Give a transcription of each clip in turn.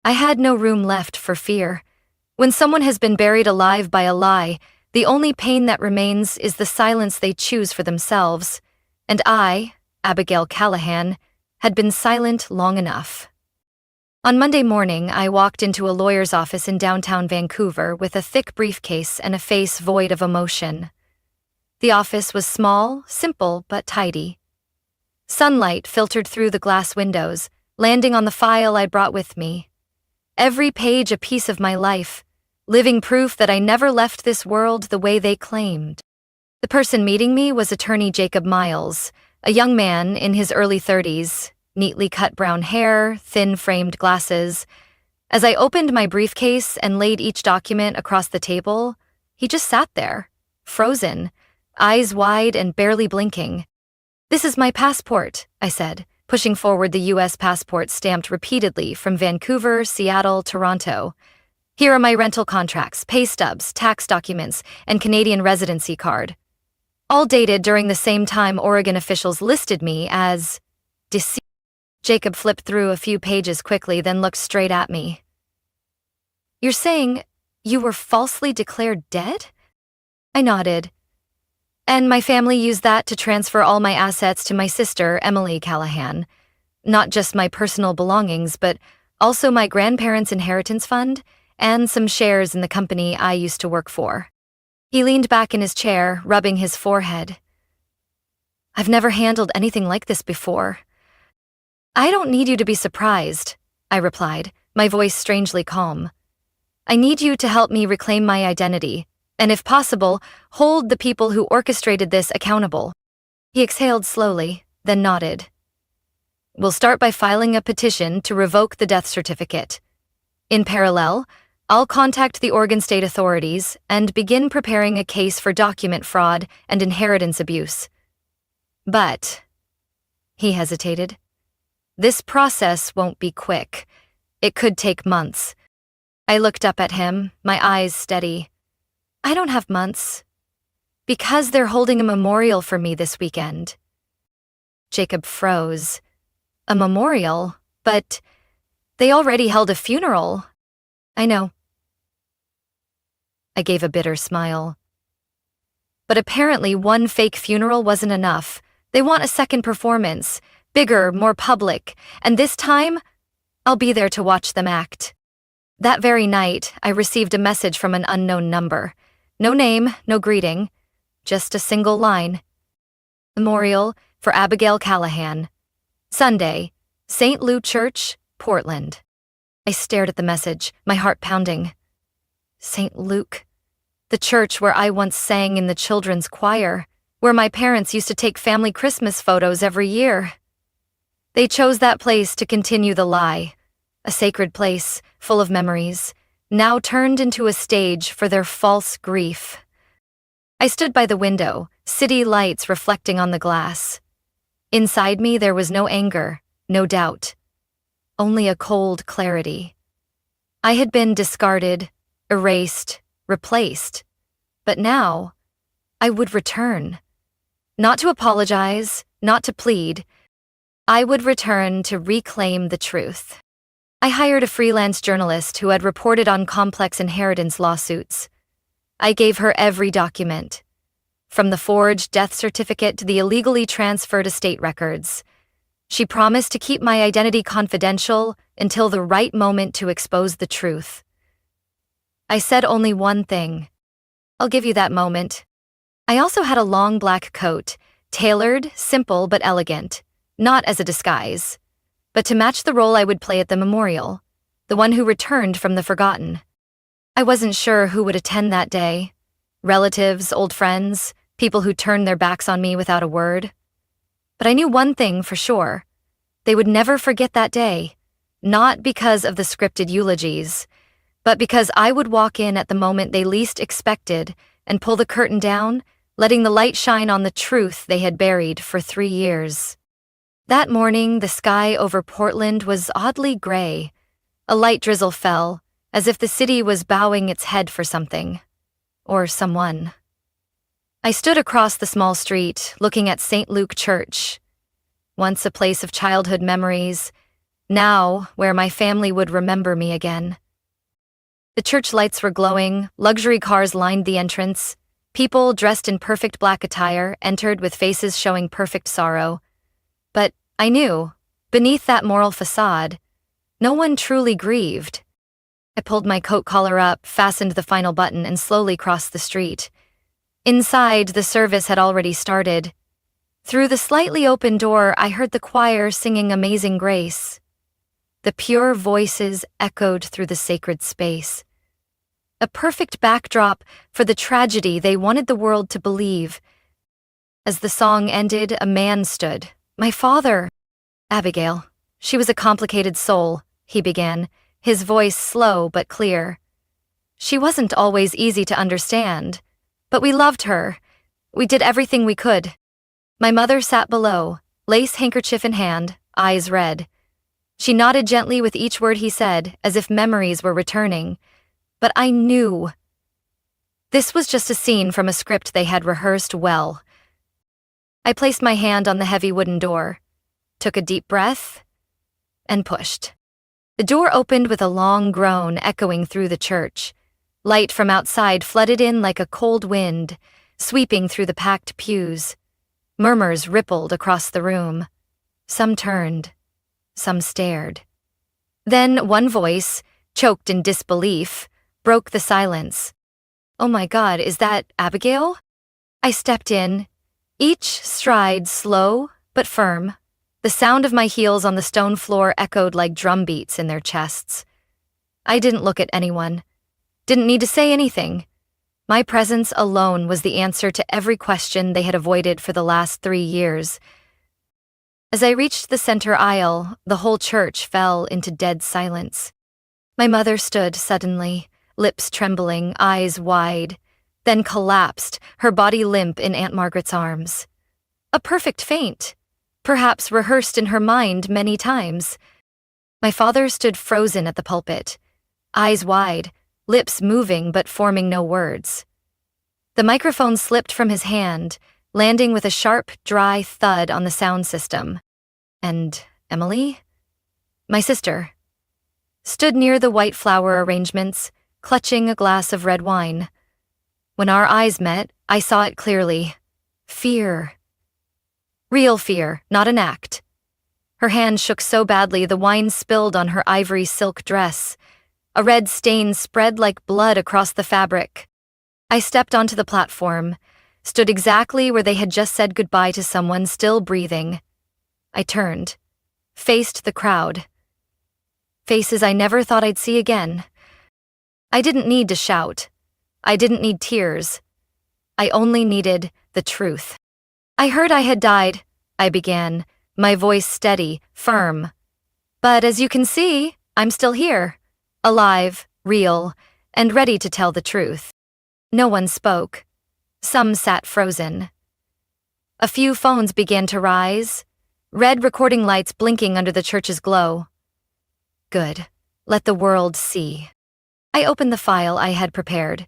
I had no room left for fear. When someone has been buried alive by a lie, the only pain that remains is the silence they choose for themselves. And I, Abigail Callahan, had been silent long enough. On Monday morning, I walked into a lawyer's office in downtown Vancouver with a thick briefcase and a face void of emotion. The office was small, simple, but tidy. Sunlight filtered through the glass windows, landing on the file I brought with me. Every page a piece of my life, living proof that I never left this world the way they claimed. The person meeting me was attorney Jacob Miles, a young man in his early 30s, neatly cut brown hair, thin-framed glasses. As I opened my briefcase and laid each document across the table, he just sat there, frozen, eyes wide and barely blinking. "This is my passport," I said, pushing forward the U.S. passport stamped repeatedly from Vancouver, Seattle, Toronto. "Here are my rental contracts, pay stubs, tax documents, and Canadian residency card. All dated during the same time Oregon officials listed me as deceased." Jacob flipped through a few pages quickly, then looked straight at me. "You're saying you were falsely declared dead?" I nodded. "And my family used that to transfer all my assets to my sister, Emily Callahan. Not just my personal belongings, but also my grandparents' inheritance fund and some shares in the company I used to work for." He leaned back in his chair, rubbing his forehead. "I've never handled anything like this before." "I don't need you to be surprised," I replied, my voice strangely calm. "I need you to help me reclaim my identity, and if possible, hold the people who orchestrated this accountable." He exhaled slowly, then nodded. "We'll start by filing a petition to revoke the death certificate. In parallel, I'll contact the Oregon State authorities and begin preparing a case for document fraud and inheritance abuse. But," he hesitated, "this process won't be quick. It could take months." I looked up at him, my eyes steady. "I don't have months. Because they're holding a memorial for me this weekend." Jacob froze. "A memorial? But they already held a funeral." "I know." I gave a bitter smile. "But apparently one fake funeral wasn't enough. They want a second performance, bigger, more public, and this time, I'll be there to watch them act." That very night, I received a message from an unknown number. No name, no greeting, just a single line. "Memorial for Abigail Callahan. Sunday, St. Luke Church, Portland." I stared at the message, my heart pounding. St. Luke. The church where I once sang in the children's choir, where my parents used to take family Christmas photos every year. They chose that place to continue the lie, a sacred place full of memories, now turned into a stage for their false grief. I stood by the window, city lights reflecting on the glass. Inside me there was no anger, no doubt, only a cold clarity. I had been discarded, erased, replaced, but now I would return. Not to apologize, not to plead. I would return to reclaim the truth. I hired a freelance journalist who had reported on complex inheritance lawsuits. I gave her every document, from the forged death certificate to the illegally transferred estate records. She promised to keep my identity confidential until the right moment to expose the truth. I said only one thing: "I'll give you that moment." I also had a long black coat, tailored, simple but elegant, not as a disguise, but to match the role I would play at the memorial, the one who returned from the forgotten. I wasn't sure who would attend that day. Relatives, old friends, people who turned their backs on me without a word. But I knew one thing for sure: they would never forget that day, not because of the scripted eulogies, but because I would walk in at the moment they least expected and pull the curtain down, letting the light shine on the truth they had buried for 3 years. That morning, the sky over Portland was oddly gray. A light drizzle fell, as if the city was bowing its head for something, or someone. I stood across the small street, looking at St. Luke Church, once a place of childhood memories, now where my family would remember me again. The church lights were glowing, luxury cars lined the entrance. People dressed in perfect black attire entered with faces showing perfect sorrow. But I knew, beneath that moral facade, no one truly grieved. I pulled my coat collar up, fastened the final button, and slowly crossed the street. Inside, the service had already started. Through the slightly open door, I heard the choir singing Amazing Grace. The pure voices echoed through the sacred space. A perfect backdrop for the tragedy they wanted the world to believe. As the song ended, a man stood. My father. Abigail. She was a complicated soul, he began, his voice slow but clear. She wasn't always easy to understand, but we loved her. We did everything we could. My mother sat below, lace handkerchief in hand, eyes red. She nodded gently with each word he said, as if memories were returning. But I knew. This was just a scene from a script they had rehearsed well. I placed my hand on the heavy wooden door, took a deep breath, and pushed. The door opened with a long groan echoing through the church. Light from outside flooded in like a cold wind, sweeping through the packed pews. Murmurs rippled across the room. Some turned, some stared. Then one voice, choked in disbelief, broke the silence. Oh my God, is that Abigail? I stepped in, each stride slow but firm. The sound of my heels on the stone floor echoed like drum beats in their chests. I didn't look at anyone, didn't need to say anything. My presence alone was the answer to every question they had avoided for the last 3 years. As I reached the center aisle, the whole church fell into dead silence. My mother stood suddenly, lips trembling, eyes wide, then collapsed, her body limp in Aunt Margaret's arms. A perfect faint, perhaps rehearsed in her mind many times. My father stood frozen at the pulpit, eyes wide, lips moving but forming no words. The microphone slipped from his hand, landing with a sharp, dry thud on the sound system. And Emily, my sister, stood near the white flower arrangements, clutching a glass of red wine. When our eyes met, I saw it clearly. Fear. Real fear, not an act. Her hand shook so badly the wine spilled on her ivory silk dress. A red stain spread like blood across the fabric. I stepped onto the platform, stood exactly where they had just said goodbye to someone still breathing. I turned, faced the crowd. Faces I never thought I'd see again. I didn't need to shout. I didn't need tears. I only needed the truth. I heard I had died, I began, my voice steady, firm. But as you can see, I'm still here, alive, real, and ready to tell the truth. No one spoke. Some sat frozen. A few phones began to rise, red recording lights blinking under the church's glow. Good. Let the world see. I opened the file I had prepared.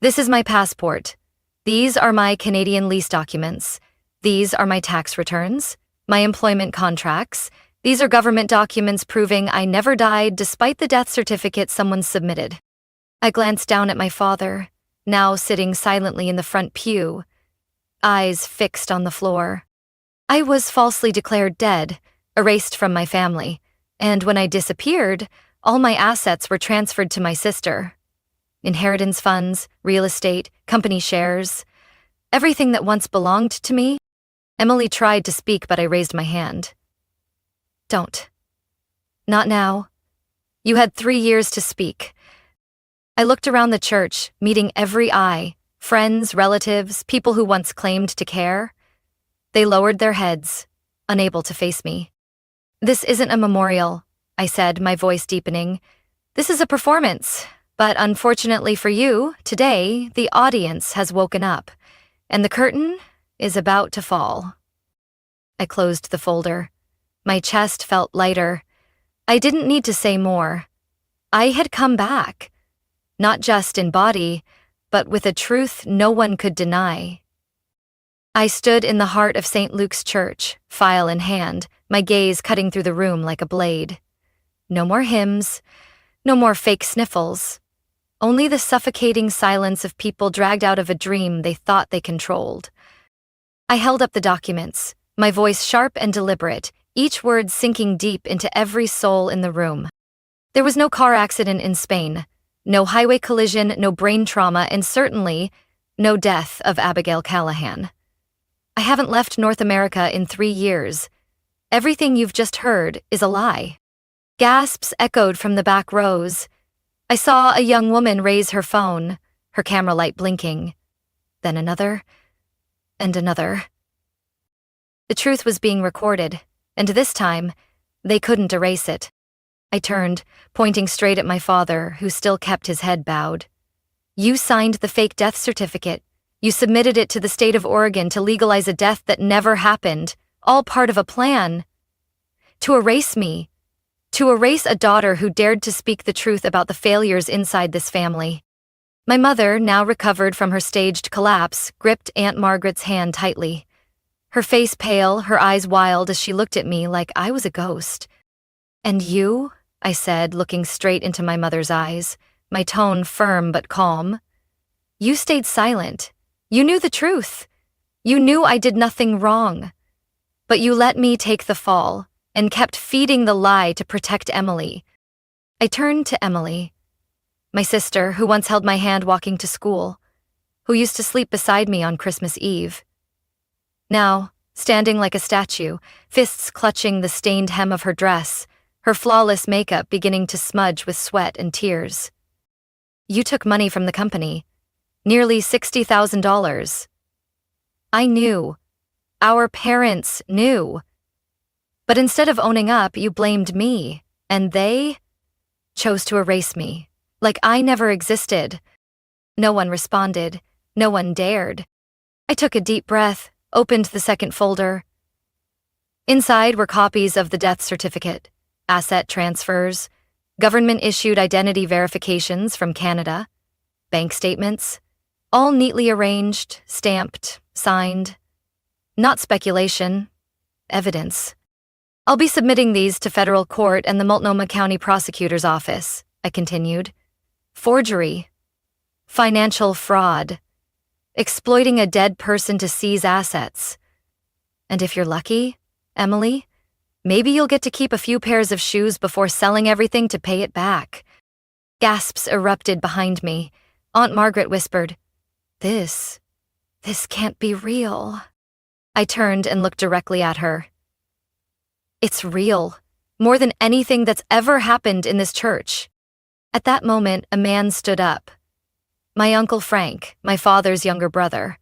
This is my passport. These are my Canadian lease documents. These are my tax returns, my employment contracts. These are government documents proving I never died despite the death certificate someone submitted. I glanced down at my father, now sitting silently in the front pew, eyes fixed on the floor. I was falsely declared dead, erased from my family, and when I disappeared, all my assets were transferred to my sister. Inheritance funds, real estate, company shares, everything that once belonged to me. Emily tried to speak, but I raised my hand. Don't. Not now. You had 3 years to speak. I looked around the church, meeting every eye, friends, relatives, people who once claimed to care. They lowered their heads, unable to face me. This isn't a memorial, I said, my voice deepening. This is a performance. But unfortunately for you, today, the audience has woken up, and the curtain is about to fall. I closed the folder. My chest felt lighter. I didn't need to say more. I had come back, not just in body, but with a truth no one could deny. I stood in the heart of St. Luke's Church, file in hand, my gaze cutting through the room like a blade. No more hymns, no more fake sniffles. Only the suffocating silence of people dragged out of a dream they thought they controlled. I held up the documents, my voice sharp and deliberate, each word sinking deep into every soul in the room. There was no car accident in Spain, no highway collision, no brain trauma, and certainly no death of Abigail Callahan. I haven't left North America in 3 years. Everything you've just heard is a lie. Gasps echoed from the back rows. I saw a young woman raise her phone, her camera light blinking. Then another, and another. The truth was being recorded, and this time, they couldn't erase it. I turned, pointing straight at my father, who still kept his head bowed. You signed the fake death certificate. You submitted it to the state of Oregon to legalize a death that never happened, all part of a plan. To erase me. To erase a daughter who dared to speak the truth about the failures inside this family. My mother, now recovered from her staged collapse, gripped Aunt Margaret's hand tightly. Her face pale, her eyes wild as she looked at me like I was a ghost. And you? I said, looking straight into my mother's eyes, my tone firm but calm. You stayed silent. You knew the truth. You knew I did nothing wrong. But you let me take the fall and kept feeding the lie to protect Emily. I turned to Emily, my sister who once held my hand walking to school, who used to sleep beside me on Christmas Eve. Now, standing like a statue, fists clutching the stained hem of her dress, her flawless makeup beginning to smudge with sweat and tears. You took money from the company, nearly $60,000. I knew. Our parents knew. But instead of owning up, you blamed me, and they chose to erase me, like I never existed. No one responded. No one dared. I took a deep breath, opened the second folder. Inside were copies of the death certificate, asset transfers, government-issued identity verifications from Canada, bank statements, all neatly arranged, stamped, signed. Not speculation, evidence. I'll be submitting these to federal court and the Multnomah County Prosecutor's Office, I continued. Forgery. Financial fraud. Exploiting a dead person to seize assets. And if you're lucky, Emily, maybe you'll get to keep a few pairs of shoes before selling everything to pay it back. Gasps erupted behind me. Aunt Margaret whispered, This can't be real. I turned and looked directly at her. It's real, more than anything that's ever happened in this church. At that moment, a man stood up. My Uncle Frank, my father's younger brother.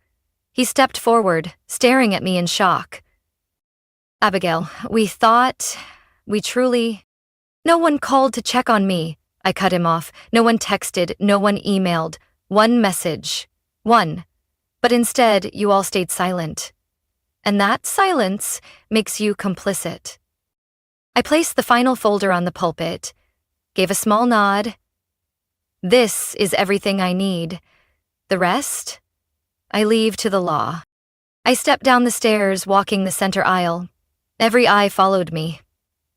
He stepped forward, staring at me in shock. Abigail, we truly... No one called to check on me. I cut him off. No one texted, no one emailed. One message. One. But instead, you all stayed silent. And that silence makes you complicit. I placed the final folder on the pulpit, gave a small nod. This is everything I need. The rest, I leave to the law. I stepped down the stairs, walking the center aisle. Every eye followed me.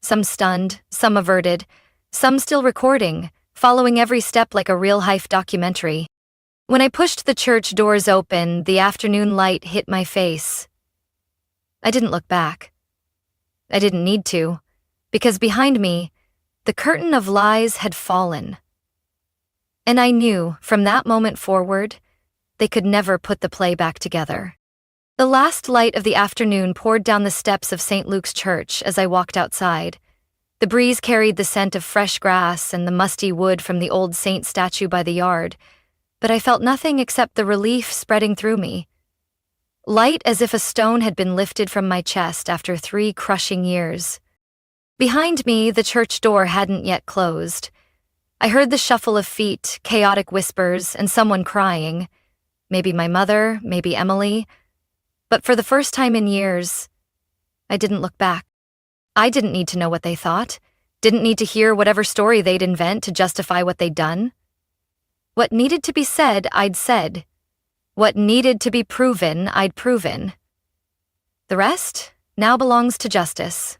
Some stunned, some averted, some still recording, following every step like a real-life documentary. When I pushed the church doors open, the afternoon light hit my face. I didn't look back. I didn't need to, because behind me, the curtain of lies had fallen. And I knew, from that moment forward, they could never put the play back together. The last light of the afternoon poured down the steps of St. Luke's Church as I walked outside. The breeze carried the scent of fresh grass and the musty wood from the old saint statue by the yard, but I felt nothing except the relief spreading through me. Light as if a stone had been lifted from my chest after 3 crushing years. Behind me, the church door hadn't yet closed. I heard the shuffle of feet, chaotic whispers, and someone crying. Maybe my mother, maybe Emily. But for the first time in years, I didn't look back. I didn't need to know what they thought, didn't need to hear whatever story they'd invent to justify what they'd done. What needed to be said, I'd said. What needed to be proven, I'd proven. The rest now belongs to justice.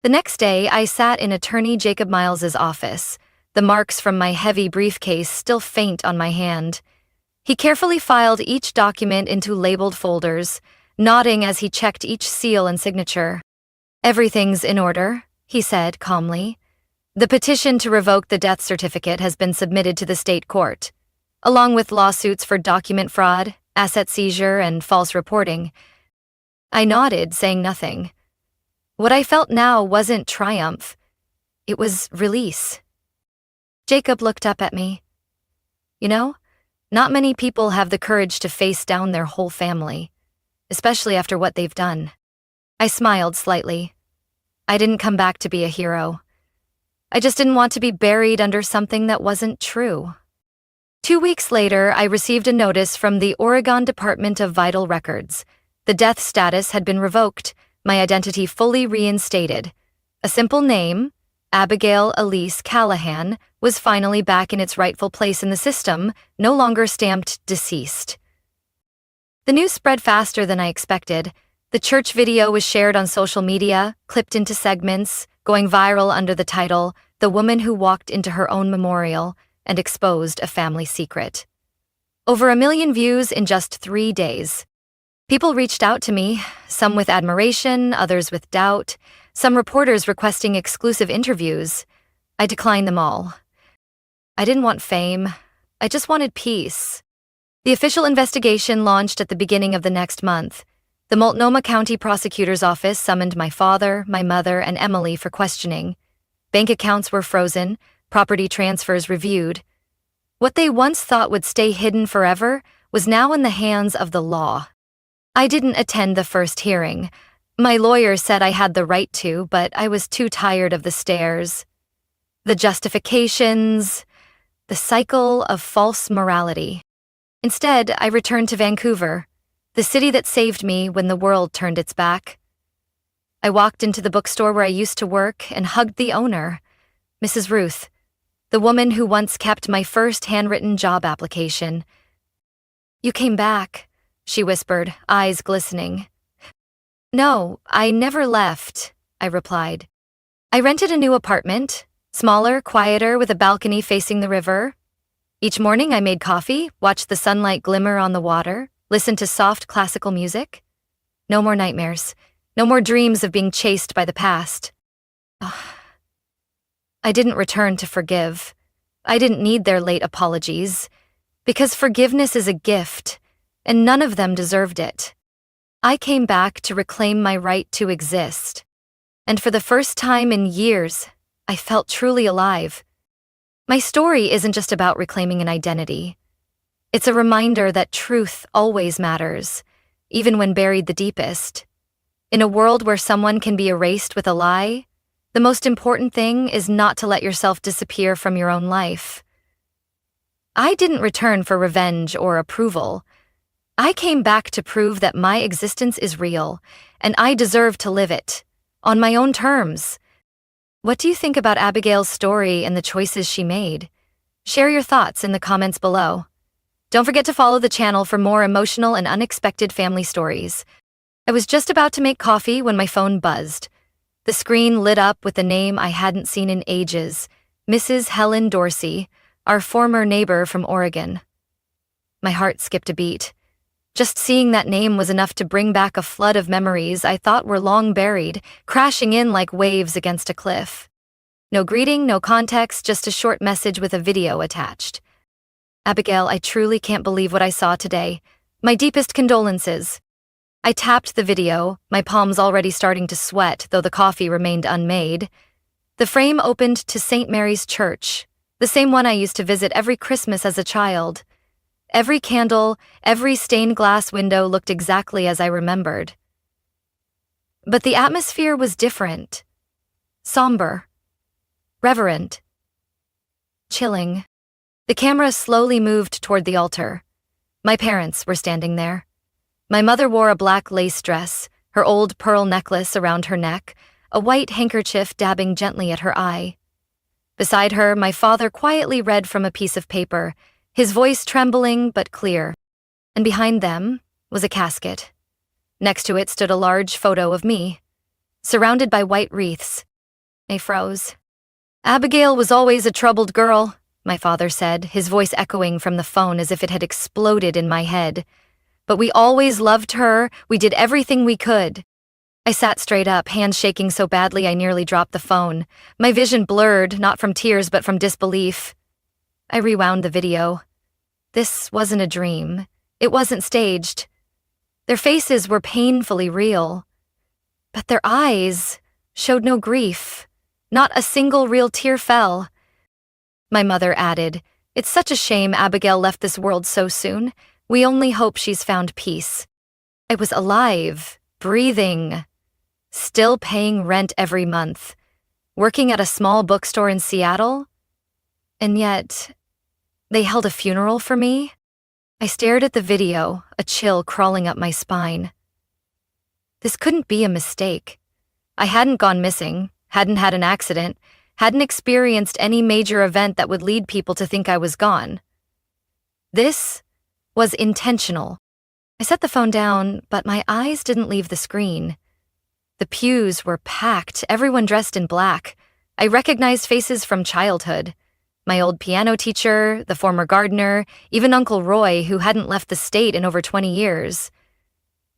The next day, I sat in attorney Jacob Miles's office, the marks from my heavy briefcase still faint on my hand. He carefully filed each document into labeled folders, nodding as he checked each seal and signature. "Everything's in order," he said calmly. "The petition to revoke the death certificate has been submitted to the state court, along with lawsuits for document fraud, asset seizure, and false reporting." I nodded, saying nothing. What I felt now wasn't triumph. It was release. Jacob looked up at me. "You know, not many people have the courage to face down their whole family, especially after what they've done." I smiled slightly. I didn't come back to be a hero. I just didn't want to be buried under something that wasn't true. 2 weeks later, I received a notice from the Oregon Department of Vital Records. The death status had been revoked, my identity fully reinstated. A simple name, Abigail Elise Callahan, was finally back in its rightful place in the system, no longer stamped deceased. The news spread faster than I expected. The church video was shared on social media, clipped into segments, going viral under the title, "The Woman Who Walked into Her Own Memorial and Exposed a Family Secret." Over 1 million views in just 3 days. People reached out to me, some with admiration, others with doubt, some reporters requesting exclusive interviews. I declined them all. I didn't want fame. I just wanted peace. The official investigation launched at the beginning of the next month. The Multnomah County Prosecutor's Office summoned my father, my mother, and Emily for questioning. Bank accounts were frozen, property transfers reviewed. What they once thought would stay hidden forever was now in the hands of the law. I didn't attend the first hearing. My lawyer said I had the right to, but I was too tired of the stares. The justifications, the cycle of false morality. Instead, I returned to Vancouver, the city that saved me when the world turned its back. I walked into the bookstore where I used to work and hugged the owner, Mrs. Ruth, the woman who once kept my first handwritten job application. "You came back," she whispered, eyes glistening. "No, I never left," I replied. "I rented a new apartment, smaller, quieter, with a balcony facing the river. Each morning I made coffee, watched the sunlight glimmer on the water, listened to soft classical music. No more nightmares, no more dreams of being chased by the past." I didn't return to forgive. I didn't need their late apologies, because forgiveness is a gift, and none of them deserved it. I came back to reclaim my right to exist. And for the first time in years, I felt truly alive. My story isn't just about reclaiming an identity. It's a reminder that truth always matters, even when buried the deepest. In a world where someone can be erased with a lie, the most important thing is not to let yourself disappear from your own life. I didn't return for revenge or approval. I came back to prove that my existence is real, and I deserve to live it, on my own terms. What do you think about Abigail's story and the choices she made? Share your thoughts in the comments below. Don't forget to follow the channel for more emotional and unexpected family stories. I was just about to make coffee when my phone buzzed. The screen lit up with a name I hadn't seen in ages, Mrs. Helen Dorsey, our former neighbor from Oregon. My heart skipped a beat. Just seeing that name was enough to bring back a flood of memories I thought were long buried, crashing in like waves against a cliff. No greeting, no context, just a short message with a video attached. "Abigail, I truly can't believe what I saw today. My deepest condolences." I tapped the video, my palms already starting to sweat, though the coffee remained unmade. The frame opened to St. Mary's Church, the same one I used to visit every Christmas as a child. Every candle, every stained glass window looked exactly as I remembered. But the atmosphere was different. Somber. Reverent. Chilling. The camera slowly moved toward the altar. My parents were standing there. My mother wore a black lace dress, her old pearl necklace around her neck, a white handkerchief dabbing gently at her eye. Beside her, my father quietly read from a piece of paper, his voice trembling but clear. And behind them was a casket. Next to it stood a large photo of me, surrounded by white wreaths, I froze. Abigail was always a troubled girl, my father said, his voice echoing from the phone as if it had exploded in my head. But we always loved her, we did everything we could. I sat straight up, hands shaking so badly I nearly dropped the phone. My vision blurred, not from tears but from disbelief. I rewound the video. This wasn't a dream. It wasn't staged. Their faces were painfully real. But their eyes showed no grief. Not a single real tear fell. My mother added, "It's such a shame Abigail left this world so soon. We only hope she's found peace." I was alive, breathing, still paying rent every month, working at a small bookstore in Seattle. And yet, they held a funeral for me? I stared at the video, a chill crawling up my spine. This couldn't be a mistake. I hadn't gone missing, hadn't had an accident, hadn't experienced any major event that would lead people to think I was gone. This was intentional. I set the phone down, but my eyes didn't leave the screen. The pews were packed, everyone dressed in black. I recognized faces from childhood. My old piano teacher, the former gardener, even Uncle Roy, who hadn't left the state in over 20 years.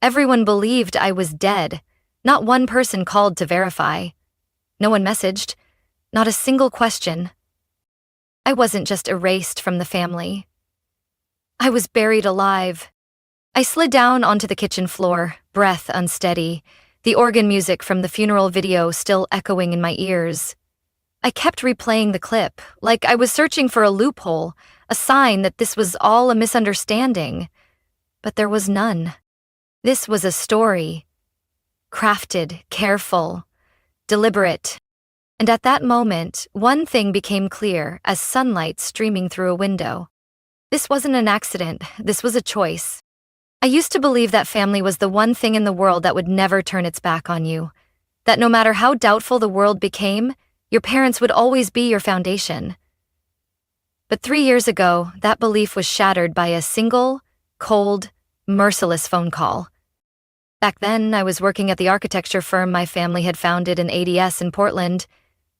Everyone believed I was dead. Not one person called to verify. No one messaged. Not a single question. I wasn't just erased from the family. I was buried alive. I slid down onto the kitchen floor, breath unsteady, the organ music from the funeral video still echoing in my ears. I kept replaying the clip, like I was searching for a loophole, a sign that this was all a misunderstanding. But there was none. This was a story. Crafted, careful, deliberate. And at that moment, one thing became clear as sunlight streaming through a window. This wasn't an accident, this was a choice. I used to believe that family was the one thing in the world that would never turn its back on you. That no matter how doubtful the world became, your parents would always be your foundation. But 3 years ago, that belief was shattered by a single, cold, merciless phone call. Back then, I was working at the architecture firm my family had founded in ADS in Portland,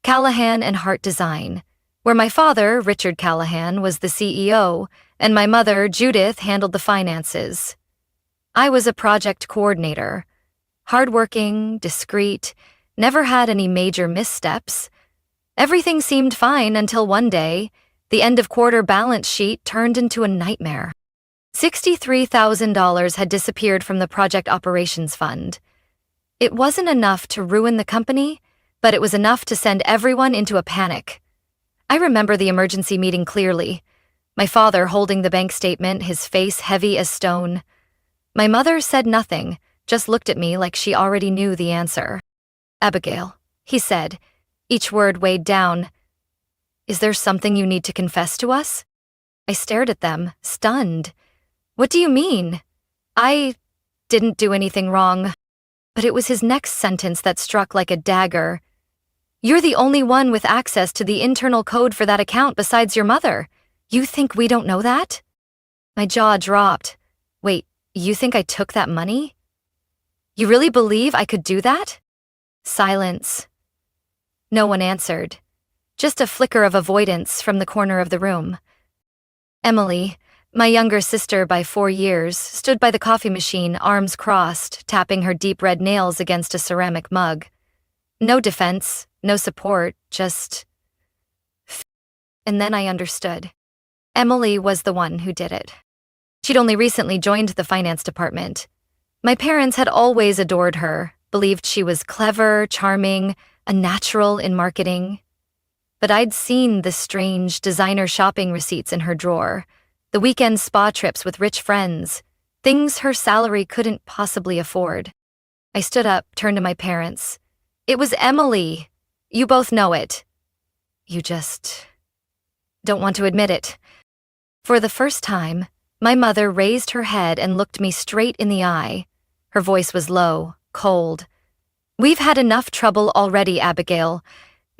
Callahan and Hart Design, where my father, Richard Callahan, was the CEO, and my mother, Judith, handled the finances. I was a project coordinator. Hardworking, discreet, never had any major missteps. Everything seemed fine until one day, the end-of-quarter balance sheet turned into a nightmare. $63,000 had disappeared from the project operations fund. It wasn't enough to ruin the company, but it was enough to send everyone into a panic. I remember the emergency meeting clearly. My father holding the bank statement, his face heavy as stone. My mother said nothing, just looked at me like she already knew the answer. "Abigail," he said, each word weighed down. "Is there something you need to confess to us?" I stared at them, stunned. "What do you mean?" "I didn't do anything wrong." But it was his next sentence that struck like a dagger. "You're the only one with access to the internal code for that account besides your mother. You think we don't know that?" My jaw dropped. "Wait, you think I took that money? You really believe I could do that?" Silence. No one answered. Just a flicker of avoidance from the corner of the room. Emily, my younger sister by 4 years, stood by the coffee machine, arms crossed, tapping her deep red nails against a ceramic mug. No defense, no support, just... And then I understood. Emily was the one who did it. She'd only recently joined the finance department. My parents had always adored her, believed she was clever, charming, a natural in marketing. But I'd seen the strange designer shopping receipts in her drawer, the weekend spa trips with rich friends, things her salary couldn't possibly afford. I stood up, turned to my parents. "It was Emily. You both know it. You just don't want to admit it." For the first time, my mother raised her head and looked me straight in the eye. Her voice was low, cold. "We've had enough trouble already, Abigail.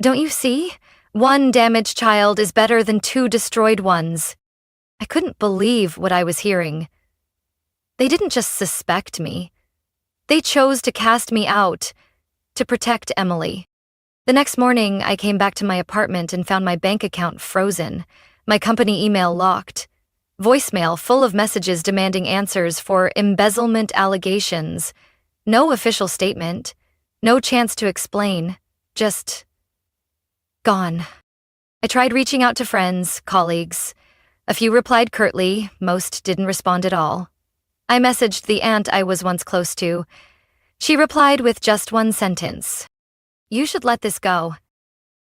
Don't you see? One damaged child is better than 2 destroyed ones." I couldn't believe what I was hearing. They didn't just suspect me. They chose to cast me out, to protect Emily. The next morning, I came back to my apartment and found my bank account frozen, my company email locked, voicemail full of messages demanding answers for embezzlement allegations, no official statement, no chance to explain, just gone. I tried reaching out to friends, colleagues. A few replied curtly, most didn't respond at all. I messaged the aunt I was once close to. She replied with just one sentence. "You should let this go."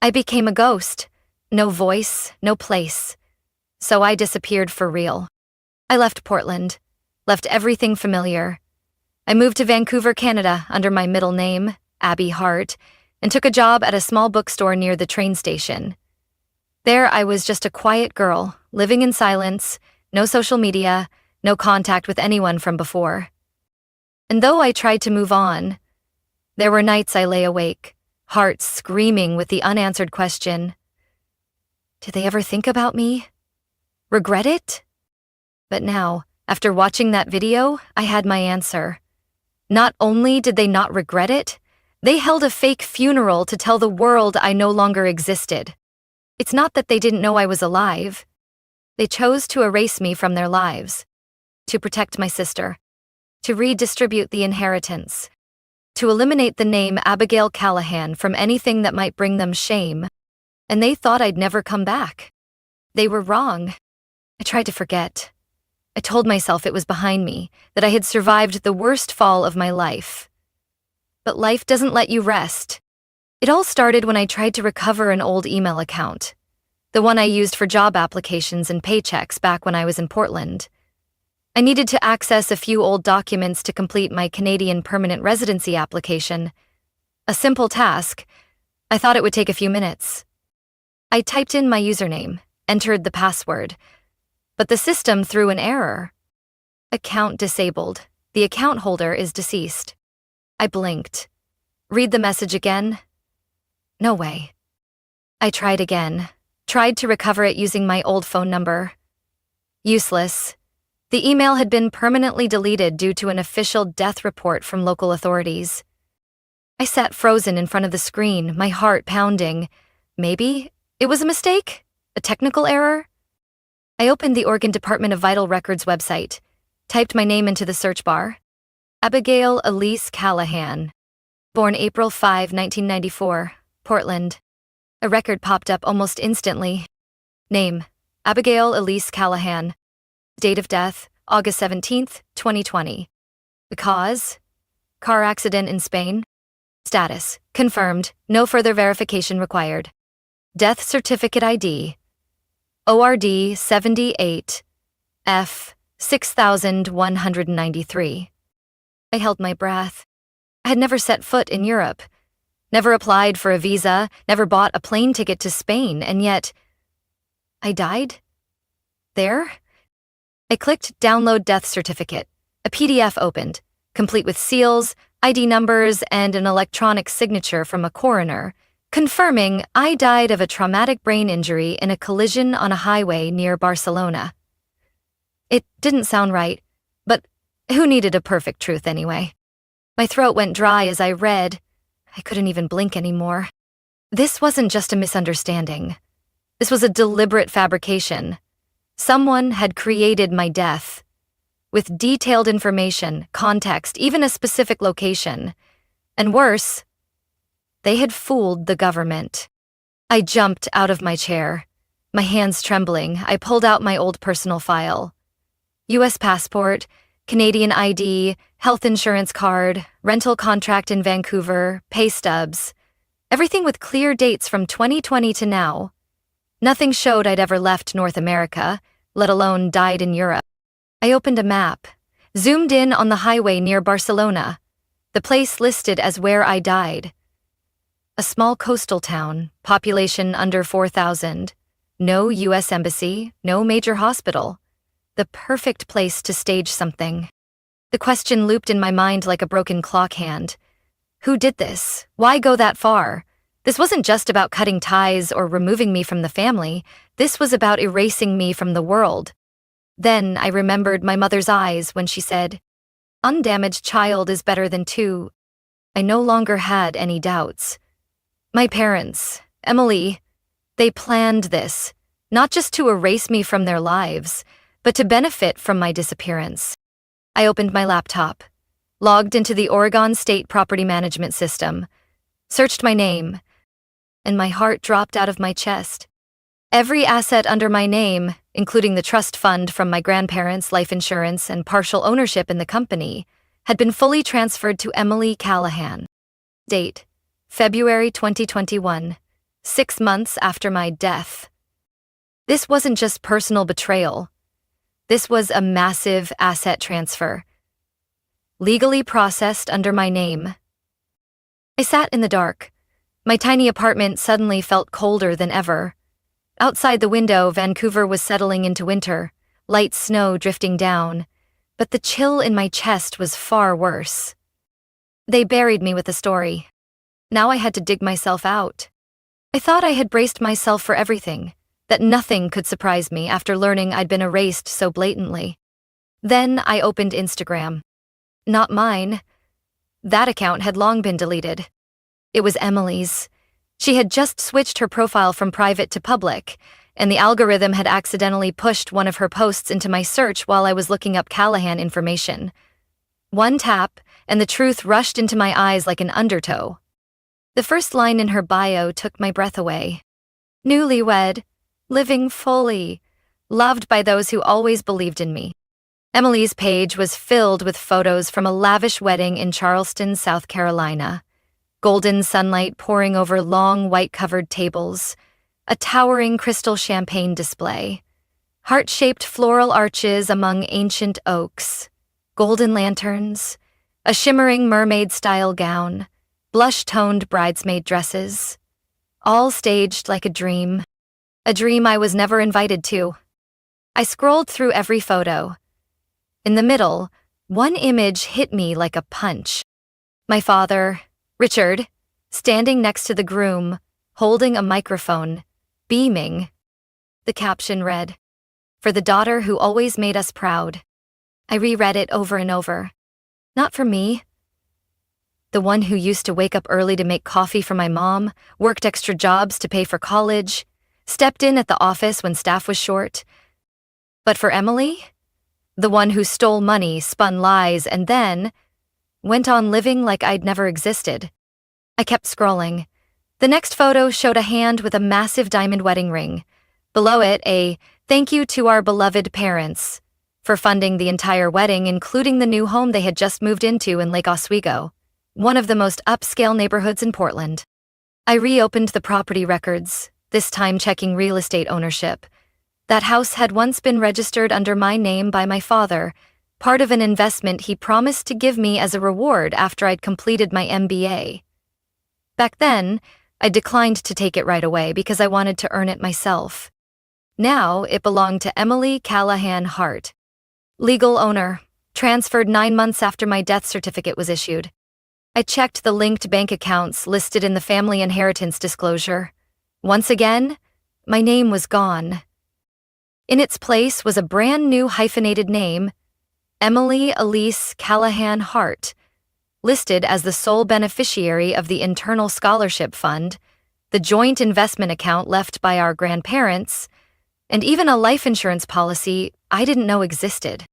I became a ghost. No voice, no place. So I disappeared for real. I left Portland, left everything familiar. I moved to Vancouver, Canada, under my middle name, Abby Hart, and took a job at a small bookstore near the train station. There I was just a quiet girl, living in silence, no social media, no contact with anyone from before. And though I tried to move on, there were nights I lay awake, heart screaming with the unanswered question, did they ever think about me? Regret it? But now, after watching that video, I had my answer. Not only did they not regret it, they held a fake funeral to tell the world I no longer existed. It's not that they didn't know I was alive. They chose to erase me from their lives, to protect my sister, to redistribute the inheritance, to eliminate the name Abigail Callahan from anything that might bring them shame. And they thought I'd never come back. They were wrong. I tried to forget. I told myself it was behind me, that I had survived the worst fall of my life. But life doesn't let you rest. It all started when I tried to recover an old email account, the one I used for job applications and paychecks back when I was in Portland. I needed to access a few old documents to complete my Canadian permanent residency application. A simple task. I thought it would take a few minutes. I typed in my username, entered the password, but the system threw an error. Account disabled. The account holder is deceased. I blinked. Read the message again? No way. I tried again. Tried to recover it using my old phone number. Useless. The email had been permanently deleted due to an official death report from local authorities. I sat frozen in front of the screen, my heart pounding. Maybe it was a mistake? A technical error? I opened the Oregon Department of Vital Records website, typed my name into the search bar. Abigail Elise Callahan. Born April 5, 1994, Portland. A record popped up almost instantly. Name, Abigail Elise Callahan. Date of death, August 17th, 2020. The cause? Car accident in Spain. Status, confirmed, no further verification required. Death certificate ID, ORD 78 F 6193. I held my breath. I had never set foot in Europe, never applied for a visa, never bought a plane ticket to Spain, and yet I died? There? I clicked Download Death Certificate. A PDF opened, complete with seals, ID numbers, and an electronic signature from a coroner, confirming I died of a traumatic brain injury in a collision on a highway near Barcelona. It didn't sound right, but who needed a perfect truth anyway? My throat went dry as I read. I couldn't even blink anymore. This wasn't just a misunderstanding. This was a deliberate fabrication. Someone had created my death, with detailed information, context, even a specific location. And worse, they had fooled the government. I jumped out of my chair. My hands trembling, I pulled out my old personal file. U.S. passport, Canadian ID, health insurance card, rental contract in Vancouver, pay stubs. Everything with clear dates from 2020 to now. Nothing showed I'd ever left North America, let alone died in Europe. I opened a map, zoomed in on the highway near Barcelona, the place listed as where I died. A small coastal town, population under 4,000, no U.S. embassy, no major hospital. The perfect place to stage something. The question looped in my mind like a broken clock hand. Who did this? Why go that far? This wasn't just about cutting ties or removing me from the family. This was about erasing me from the world. Then I remembered my mother's eyes when she said, "Undamaged child is better than two." I no longer had any doubts. My parents, Emily, they planned this, not just to erase me from their lives, but to benefit from my disappearance. I opened my laptop, logged into the Oregon State Property Management System, searched my name, and my heart dropped out of my chest. Every asset under my name, including the trust fund from my grandparents' life insurance and partial ownership in the company, had been fully transferred to Emily Callahan. Date: February 2021, 6 months after my death. This wasn't just personal betrayal. This was a massive asset transfer, legally processed under my name. I sat in the dark. My tiny apartment suddenly felt colder than ever. Outside the window, Vancouver was settling into winter, light snow drifting down, but the chill in my chest was far worse. They buried me with a story. Now I had to dig myself out. I thought I had braced myself for everything, that nothing could surprise me after learning I'd been erased so blatantly. Then I opened Instagram. Not mine. That account had long been deleted. It was Emily's. She had just switched her profile from private to public, and the algorithm had accidentally pushed one of her posts into my search while I was looking up Callahan information. One tap, and the truth rushed into my eyes like an undertow. The first line in her bio took my breath away. Newlywed, living fully, loved by those who always believed in me. Emily's page was filled with photos from a lavish wedding in Charleston, South Carolina. Golden sunlight pouring over long white-covered tables, a towering crystal champagne display, heart-shaped floral arches among ancient oaks, golden lanterns, a shimmering mermaid-style gown, blush-toned bridesmaid dresses, all staged like a dream I was never invited to. I scrolled through every photo. In the middle, one image hit me like a punch. My father, Richard, standing next to the groom, holding a microphone, beaming. The caption read, "For the daughter who always made us proud." I reread it over and over. Not for me. The one who used to wake up early to make coffee for my mom, worked extra jobs to pay for college, stepped in at the office when staff was short. But for Emily, the one who stole money, spun lies, and then went on living like I'd never existed. I kept scrolling. The next photo showed a hand with a massive diamond wedding ring. Below it, a "Thank you to our beloved parents" for funding the entire wedding, including the new home they had just moved into in Lake Oswego, one of the most upscale neighborhoods in Portland. I reopened the property records, this time checking real estate ownership. That house had once been registered under my name by my father, part of an investment he promised to give me as a reward after I'd completed my MBA. Back then, I declined to take it right away because I wanted to earn it myself. Now, it belonged to Emily Callahan Hart. Legal owner, transferred 9 months after my death certificate was issued. I checked the linked bank accounts listed in the family inheritance disclosure. Once again, my name was gone. In its place was a brand new hyphenated name, Emily Elise Callahan Hart, listed as the sole beneficiary of the Internal Scholarship Fund, the joint investment account left by our grandparents, and even a life insurance policy I didn't know existed.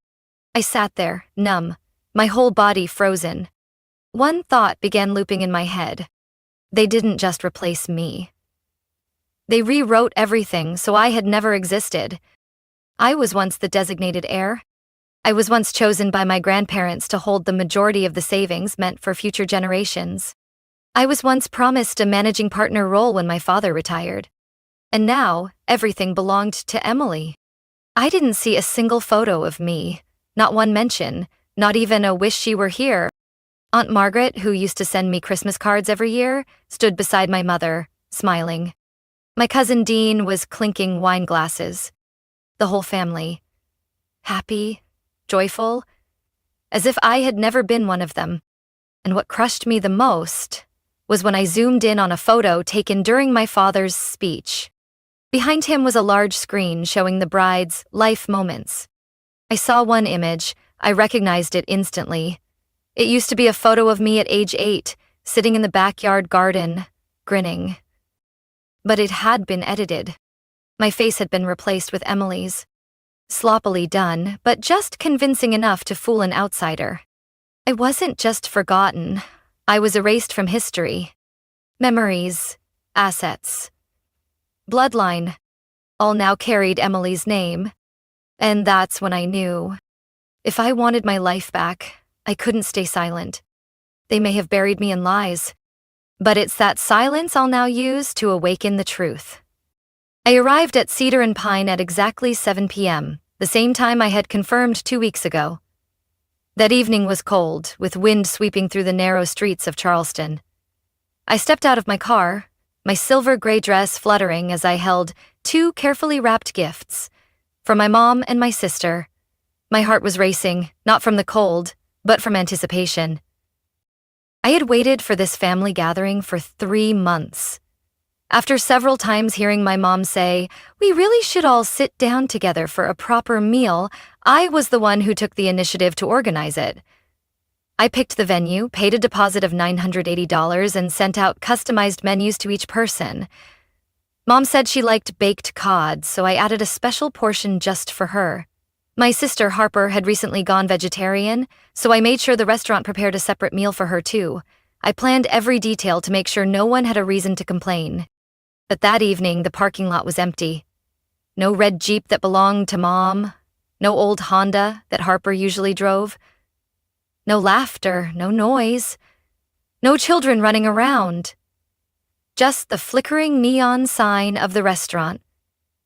I sat there, numb, my whole body frozen. One thought began looping in my head. They didn't just replace me. They rewrote everything so I had never existed. I was once the designated heir. I was once chosen by my grandparents to hold the majority of the savings meant for future generations. I was once promised a managing partner role when my father retired. And now, everything belonged to Emily. I didn't see a single photo of me, not one mention, not even a "wish she were here." Aunt Margaret, who used to send me Christmas cards every year, stood beside my mother, smiling. My cousin Dean was clinking wine glasses. The whole family. Happy, joyful, as if I had never been one of them. And what crushed me the most was when I zoomed in on a photo taken during my father's speech. Behind him was a large screen showing the bride's life moments. I saw one image. I recognized it instantly. It used to be a photo of me at age 8, sitting in the backyard garden, grinning. But it had been edited. My face had been replaced with Emily's. Sloppily done, but just convincing enough to fool an outsider. I wasn't just forgotten. I was erased from history. Memories, assets, bloodline, all now carried Emily's name. And that's when I knew. If I wanted my life back, I couldn't stay silent. They may have buried me in lies, but it's that silence I'll now use to awaken the truth. I arrived at Cedar and Pine at exactly 7 p.m., the same time I had confirmed 2 weeks ago. That evening was cold, with wind sweeping through the narrow streets of Charleston. I stepped out of my car, my silver-gray dress fluttering as I held 2 carefully wrapped gifts, from my mom and my sister. My heart was racing, not from the cold, but from anticipation. I had waited for this family gathering for 3 months. After several times hearing my mom say, "We really should all sit down together for a proper meal," I was the one who took the initiative to organize it. I picked the venue, paid a deposit of $980, and sent out customized menus to each person. Mom said she liked baked cod, so I added a special portion just for her. My sister Harper had recently gone vegetarian, so I made sure the restaurant prepared a separate meal for her too. I planned every detail to make sure no one had a reason to complain. But that evening, the parking lot was empty. No red Jeep that belonged to Mom, no old Honda that Harper usually drove. No laughter, no noise, no children running around. Just the flickering neon sign of the restaurant,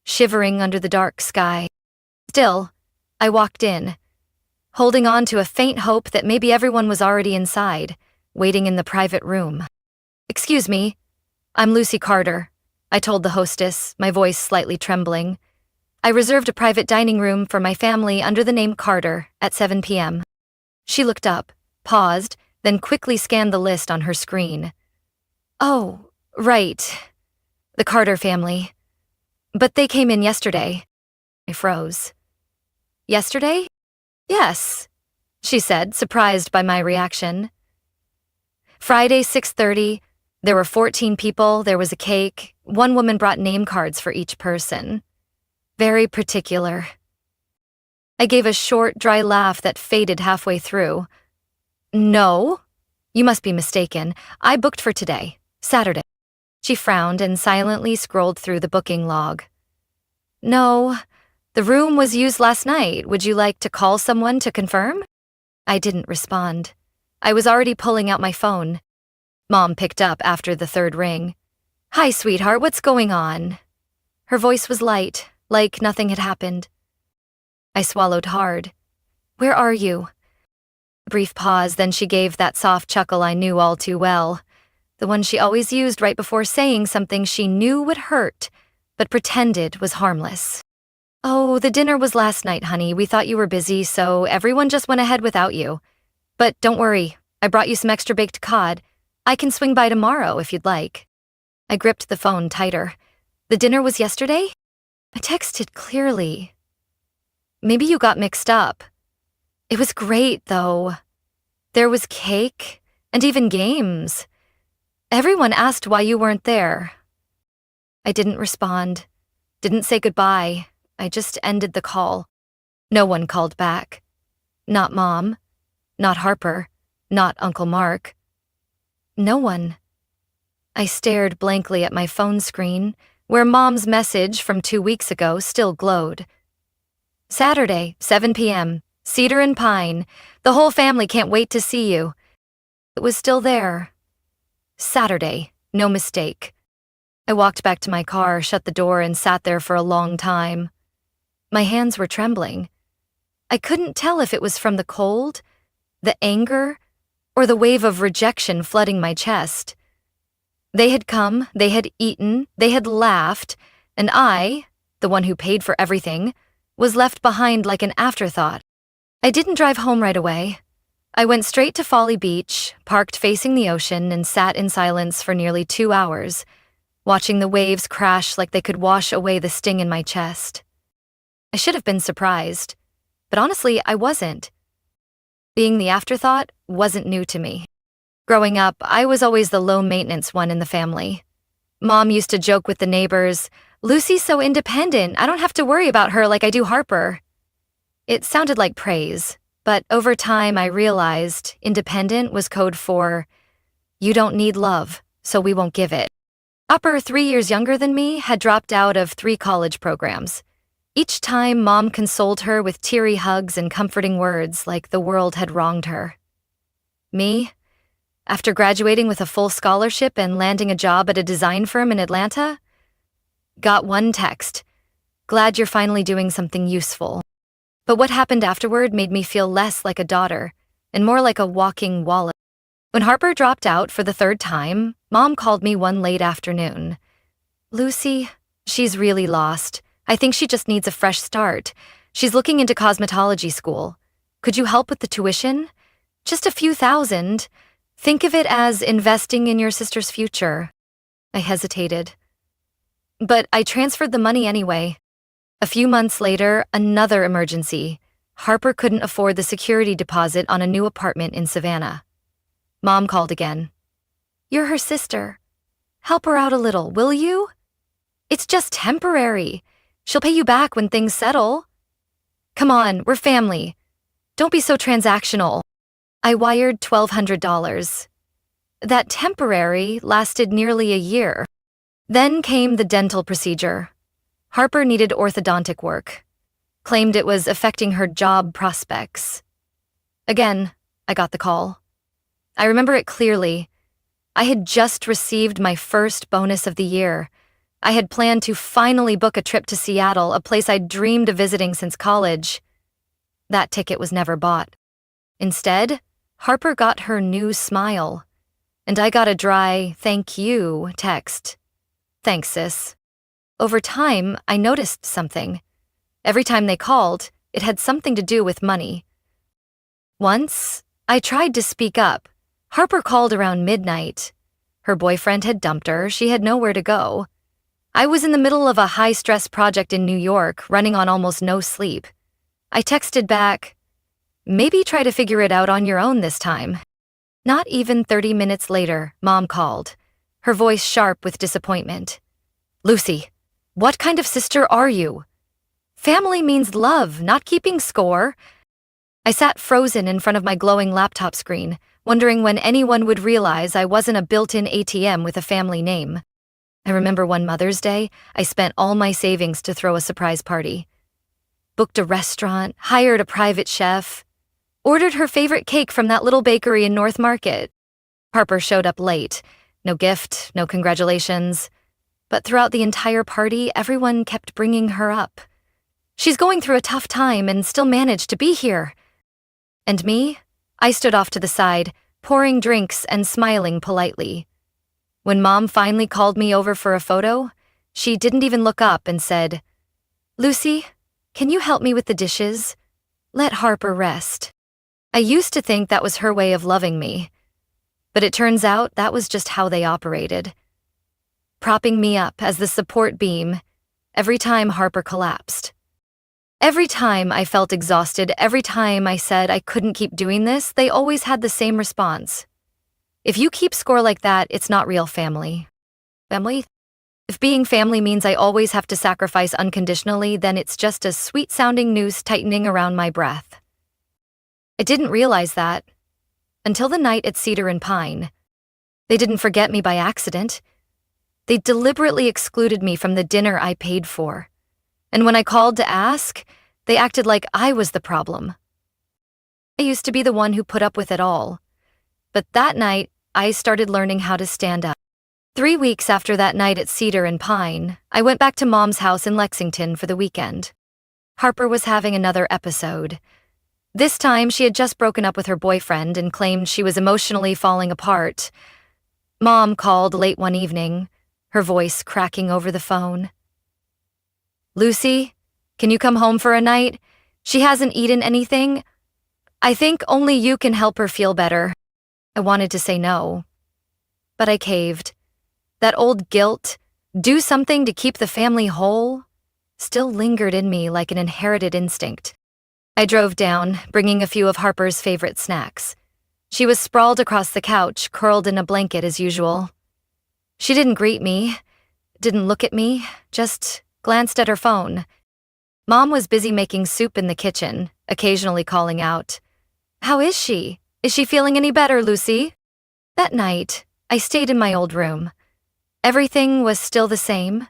shivering under the dark sky. Still, I walked in, holding on to a faint hope that maybe everyone was already inside, waiting in the private room. "Excuse me, I'm Lucy Carter," I told the hostess, my voice slightly trembling. "I reserved a private dining room for my family under the name Carter at 7 p.m. She looked up, paused, then quickly scanned the list on her screen. "Oh, right. The Carter family. But they came in yesterday." I froze. "Yesterday?" "Yes," she said, surprised by my reaction. "Friday, 6:30. There were 14 people, there was a cake. One woman brought name cards for each person. Very particular." I gave a short, dry laugh that faded halfway through. "No, you must be mistaken. I booked for today, Saturday." She frowned and silently scrolled through the booking log. "No, the room was used last night. Would you like to call someone to confirm?" I didn't respond. I was already pulling out my phone. Mom picked up after the 3rd ring. "Hi, sweetheart, what's going on?" Her voice was light, like nothing had happened. I swallowed hard. "Where are you?" A brief pause, then she gave that soft chuckle I knew all too well, the one she always used right before saying something she knew would hurt, but pretended was harmless. "Oh, the dinner was last night, honey. We thought you were busy, so everyone just went ahead without you. But don't worry, I brought you some extra baked cod. I can swing by tomorrow if you'd like." I gripped the phone tighter. "The dinner was yesterday?" I texted clearly. "Maybe you got mixed up." "It was great, though. There was cake, and even games. Everyone asked why you weren't there." I didn't respond, didn't say goodbye. I just ended the call. No one called back. Not Mom, not Harper, not Uncle Mark. No one. I stared blankly at my phone screen, where Mom's message from 2 weeks ago still glowed. "Saturday, 7 p.m., Cedar and Pine. The whole family can't wait to see you." It was still there. Saturday, no mistake. I walked back to my car, shut the door, and sat there for a long time. My hands were trembling. I couldn't tell if it was from the cold, the anger, or the wave of rejection flooding my chest. They had come, they had eaten, they had laughed, and I, the one who paid for everything, was left behind like an afterthought. I didn't drive home right away. I went straight to Folly Beach, parked facing the ocean, and sat in silence for nearly 2 hours, watching the waves crash like they could wash away the sting in my chest. I should have been surprised, but honestly, I wasn't. Being the afterthought wasn't new to me. Growing up, I was always the low-maintenance one in the family, Mom used to joke with the neighbors, "Lucy's so independent, I don't have to worry about her like I do Harper." It sounded like praise, but over time I realized independent was code for, "You don't need love, so we won't give it." Harper, 3 years younger than me, had dropped out of 3 college programs. Each time, Mom consoled her with teary hugs and comforting words like the world had wronged her. Me, after graduating with a full scholarship and landing a job at a design firm in Atlanta, got one text, "Glad you're finally doing something useful." But what happened afterward made me feel less like a daughter and more like a walking wallet. When Harper dropped out for the 3rd time, Mom called me one late afternoon. "Lucy, she's really lost. I think she just needs a fresh start. She's looking into cosmetology school. Could you help with the tuition? Just a few thousand. Think of it as investing in your sister's future." I hesitated. But I transferred the money anyway. A few months later, another emergency. Harper couldn't afford the security deposit on a new apartment in Savannah. Mom called again. "You're her sister. Help her out a little, will you? It's just temporary. She'll pay you back when things settle. Come on, we're family. Don't be so transactional." I wired $1,200. That temporary lasted nearly a year. Then came the dental procedure. Harper needed orthodontic work. Claimed it was affecting her job prospects. Again, I got the call. I remember it clearly. I had just received my first bonus of the year. I had planned to finally book a trip to Seattle, a place I'd dreamed of visiting since college. That ticket was never bought. Instead, Harper got her new smile, and I got a dry "thank you" text. "Thanks, sis." Over time, I noticed something. Every time they called, it had something to do with money. Once, I tried to speak up. Harper called around midnight. Her boyfriend had dumped her, she had nowhere to go. I was in the middle of a high-stress project in New York, running on almost no sleep. I texted back, "Maybe try to figure it out on your own this time." Not even 30 minutes later, Mom called, her voice sharp with disappointment. "Lucy, what kind of sister are you? Family means love, not keeping score." I sat frozen in front of my glowing laptop screen, wondering when anyone would realize I wasn't a built-in ATM with a family name. I remember one Mother's Day, I spent all my savings to throw a surprise party. Booked a restaurant, hired a private chef, ordered her favorite cake from that little bakery in North Market. Harper showed up late. No gift, no congratulations. But throughout the entire party, everyone kept bringing her up. "She's going through a tough time and still managed to be here." And me? I stood off to the side, pouring drinks and smiling politely. When Mom finally called me over for a photo, she didn't even look up and said, "Lucy, can you help me with the dishes? Let Harper rest." I used to think that was her way of loving me, but it turns out that was just how they operated. Propping me up as the support beam every time Harper collapsed. Every time I felt exhausted, every time I said I couldn't keep doing this, they always had the same response. "If you keep score like that, it's not real family." Family? If being family means I always have to sacrifice unconditionally, then it's just a sweet-sounding noose tightening around my breath. I didn't realize that until the night at Cedar and Pine. They didn't forget me by accident. They deliberately excluded me from the dinner I paid for. And when I called to ask, they acted like I was the problem. I used to be the one who put up with it all. But that night, I started learning how to stand up. 3 weeks after that night at Cedar and Pine, I went back to Mom's house in Lexington for the weekend. Harper was having another episode. This time, she had just broken up with her boyfriend and claimed she was emotionally falling apart. Mom called late one evening, her voice cracking over the phone. "Lucy, can you come home for a night? She hasn't eaten anything. I think only you can help her feel better." I wanted to say no, but I caved. That old guilt, do something to keep the family whole, still lingered in me like an inherited instinct. I drove down, bringing a few of Harper's favorite snacks. She was sprawled across the couch, curled in a blanket as usual. She didn't greet me. didn't look at me, just glanced at her phone. Mom was busy making soup in the kitchen, occasionally calling out, "How is she? Is she feeling any better, Lucy?" That night, I stayed in my old room. Everything was still the same.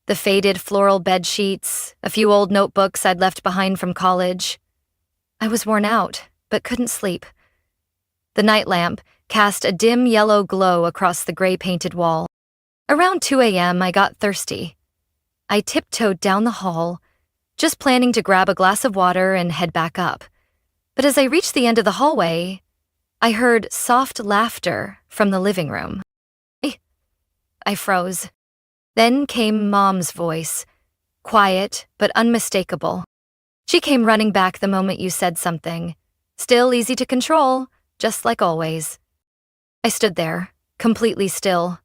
The faded floral bed sheets, a few old notebooks I'd left behind from college. I was worn out, but couldn't sleep. The night lamp cast a dim yellow glow across the gray-painted wall. Around 2 a.m., I got thirsty. I tiptoed down the hall, just planning to grab a glass of water and head back up. But as I reached the end of the hallway, I heard soft laughter from the living room. I froze. Then came Mom's voice, quiet but unmistakable. She came running back the moment you said something. Still easy to control, just like always. I stood there, completely still.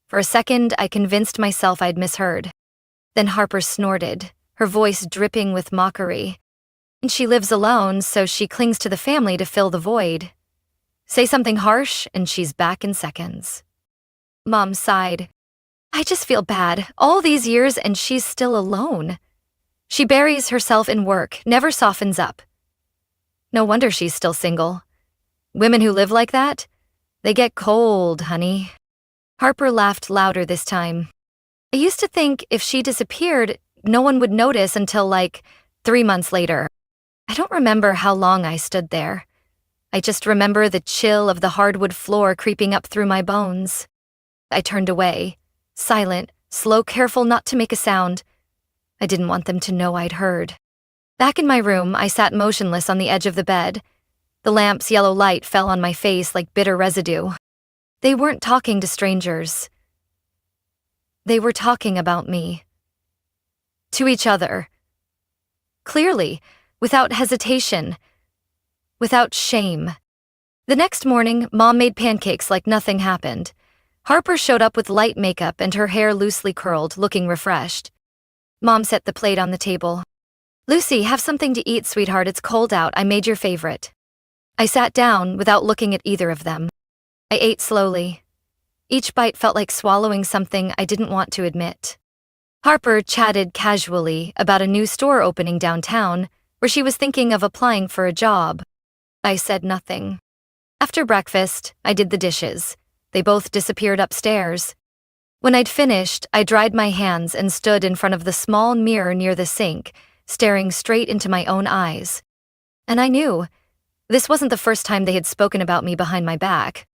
For a second, I convinced myself I'd misheard. Then Harper snorted, her voice dripping with mockery. And she lives alone, so she clings to the family to fill the void. Say something harsh, and she's back in seconds. Mom sighed. I just feel bad. All these years, and she's still alone. She buries herself in work, never softens up. No wonder she's still single. Women who live like that, they get cold, honey. Harper laughed louder this time. I used to think if she disappeared, no one would notice until 3 months later. I don't remember how long I stood there. I just remember the chill of the hardwood floor creeping up through my bones. I turned away, silent, slow, careful not to make a sound. I didn't want them to know I'd heard. Back in my room, I sat motionless on the edge of the bed. The lamp's yellow light fell on my face like bitter residue. They weren't talking to strangers. They were talking about me. To each other. Clearly, without hesitation. Without shame. The next morning, Mom made pancakes like nothing happened. Harper showed up with light makeup and her hair loosely curled, looking refreshed. Mom set the plate on the table. Lucy, have something to eat, sweetheart. It's cold out. I made your favorite. I sat down without looking at either of them. I ate slowly. Each bite felt like swallowing something I didn't want to admit. Harper chatted casually about a new store opening downtown, where she was thinking of applying for a job. I said nothing. After breakfast, I did the dishes. They both disappeared upstairs. When I'd finished, I dried my hands and stood in front of the small mirror near the sink, staring straight into my own eyes. And I knew. This wasn't the first time they had spoken about me behind my back.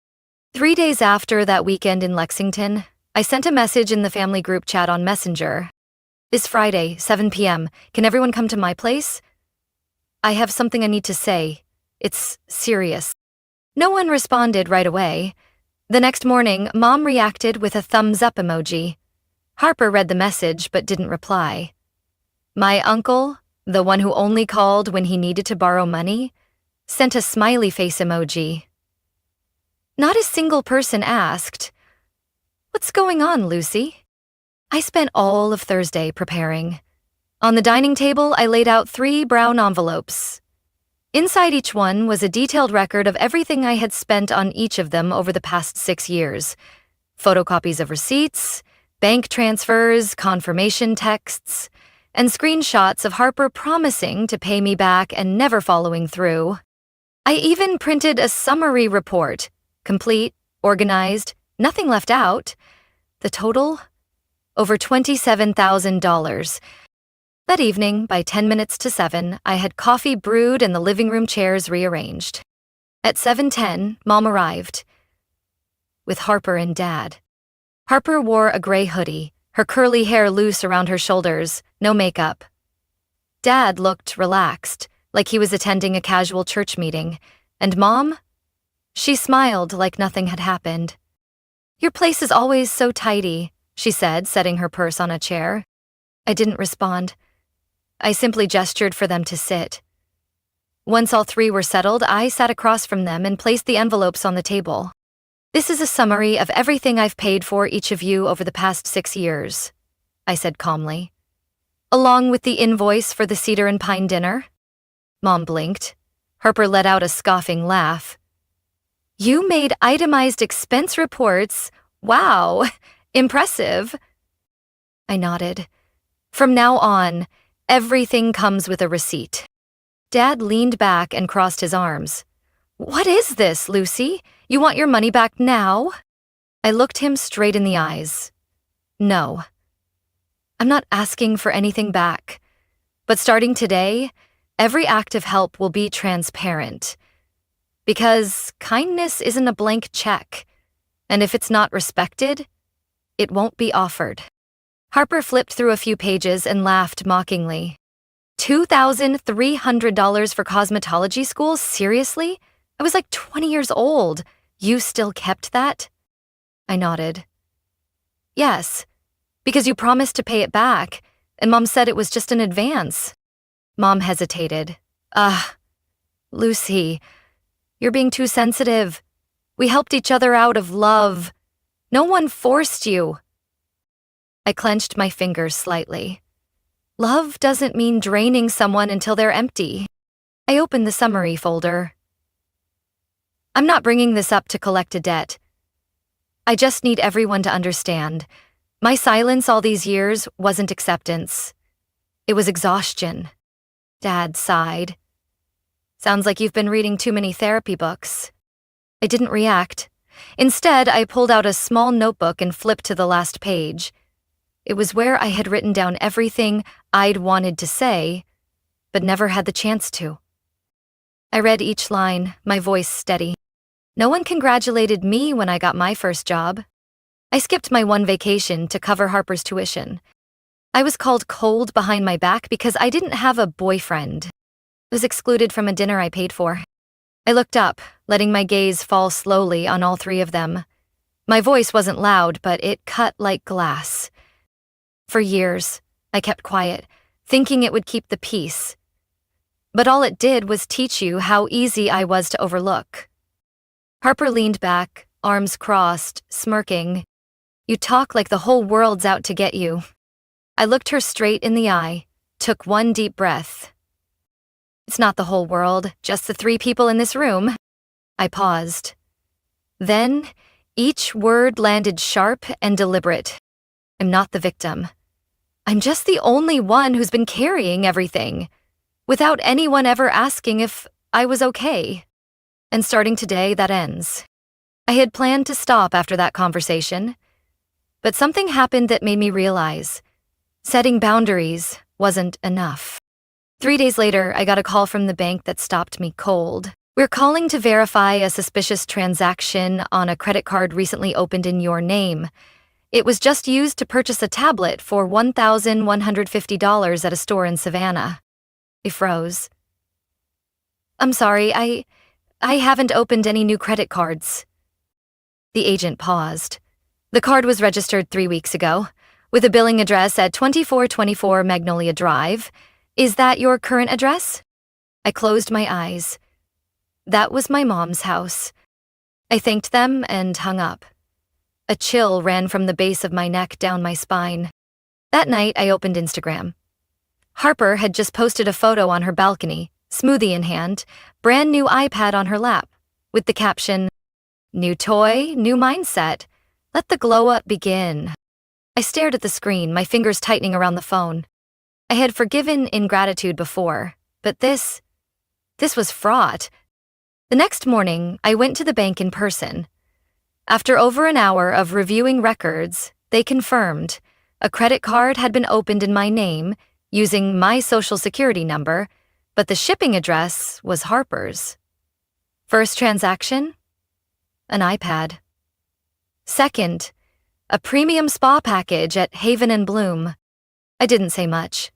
3 days after that weekend in Lexington, I sent a message in the family group chat on Messenger. It's Friday, 7 p.m. Can everyone come to my place? I have something I need to say. It's serious. No one responded right away. The next morning, Mom reacted with a thumbs-up emoji. Harper read the message but didn't reply. My uncle, the one who only called when he needed to borrow money, sent a smiley face emoji. Not a single person asked, "What's going on, Lucy?" I spent all of Thursday preparing. On the dining table, I laid out 3 brown envelopes. Inside each one was a detailed record of everything I had spent on each of them over the past 6 years. Photocopies of receipts, bank transfers, confirmation texts, and screenshots of Harper promising to pay me back and never following through. I even printed a summary report, complete, organized, nothing left out. The total? Over $27,000. That evening, by 10 minutes to 7, I had coffee brewed and the living room chairs rearranged. At 7:10, Mom arrived. With Harper and Dad. Harper wore a gray hoodie, her curly hair loose around her shoulders, no makeup. Dad looked relaxed, like he was attending a casual church meeting. And Mom? She smiled like nothing had happened. Your place is always so tidy, she said, setting her purse on a chair. I didn't respond. I simply gestured for them to sit. Once all 3 were settled, I sat across from them and placed the envelopes on the table. This is a summary of everything I've paid for each of you over the past 6 years, I said calmly. Along with the invoice for the cedar and pine dinner. Mom blinked. Harper let out a scoffing laugh. You made itemized expense reports? Wow, impressive. I nodded. From now on, everything comes with a receipt. Dad leaned back and crossed his arms. What is this, Lucy? You want your money back now? I looked him straight in the eyes. No. I'm not asking for anything back. But starting today, every act of help will be transparent. Because kindness isn't a blank check, and if it's not respected, it won't be offered. Harper flipped through a few pages and laughed mockingly. $2,300 for cosmetology school? Seriously? I was like 20 years old. You still kept that? I nodded. Yes, because you promised to pay it back, and Mom said it was just an advance. Mom hesitated. Lucy, you're being too sensitive. We helped each other out of love. No one forced you. I clenched my fingers slightly. Love doesn't mean draining someone until they're empty. I opened the summary folder. I'm not bringing this up to collect a debt. I just need everyone to understand. My silence all these years wasn't acceptance. It was exhaustion. Dad sighed. Sounds like you've been reading too many therapy books. I didn't react. Instead, I pulled out a small notebook and flipped to the last page. It was where I had written down everything I'd wanted to say, but never had the chance to. I read each line, my voice steady. No one congratulated me when I got my first job. I skipped my one vacation to cover Harper's tuition. I was called cold behind my back because I didn't have a boyfriend. I was excluded from a dinner I paid for. I looked up, letting my gaze fall slowly on all three of them. My voice wasn't loud, but it cut like glass. For years, I kept quiet, thinking it would keep the peace. But all it did was teach you how easy I was to overlook. Harper leaned back, arms crossed, smirking. You talk like the whole world's out to get you. I looked her straight in the eye, took one deep breath. It's not the whole world, just the three people in this room. I paused. Then, each word landed sharp and deliberate. I'm not the victim. I'm just the only one who's been carrying everything, without anyone ever asking if I was okay. And starting today, that ends. I had planned to stop after that conversation, but something happened that made me realize setting boundaries wasn't enough. 3 days later, I got a call from the bank that stopped me cold. We're calling to verify a suspicious transaction on a credit card recently opened in your name. It was just used to purchase a tablet for $1,150 at a store in Savannah. I froze. I'm sorry, I haven't opened any new credit cards. The agent paused. The card was registered 3 weeks ago, with a billing address at 2424 Magnolia Drive. Is that your current address? I closed my eyes. That was my mom's house. I thanked them and hung up. A chill ran from the base of my neck down my spine. That night, I opened Instagram. Harper had just posted a photo on her balcony, smoothie in hand, brand new iPad on her lap, with the caption, "New toy, new mindset. Let the glow up begin." I stared at the screen, my fingers tightening around the phone. I had forgiven ingratitude before, but this was fraught. The next morning, I went to the bank in person. After over an hour of reviewing records, they confirmed a credit card had been opened in my name using my social security number, but the shipping address was Harper's. First transaction? An iPad. Second, a premium spa package at Haven and Bloom. I didn't say much.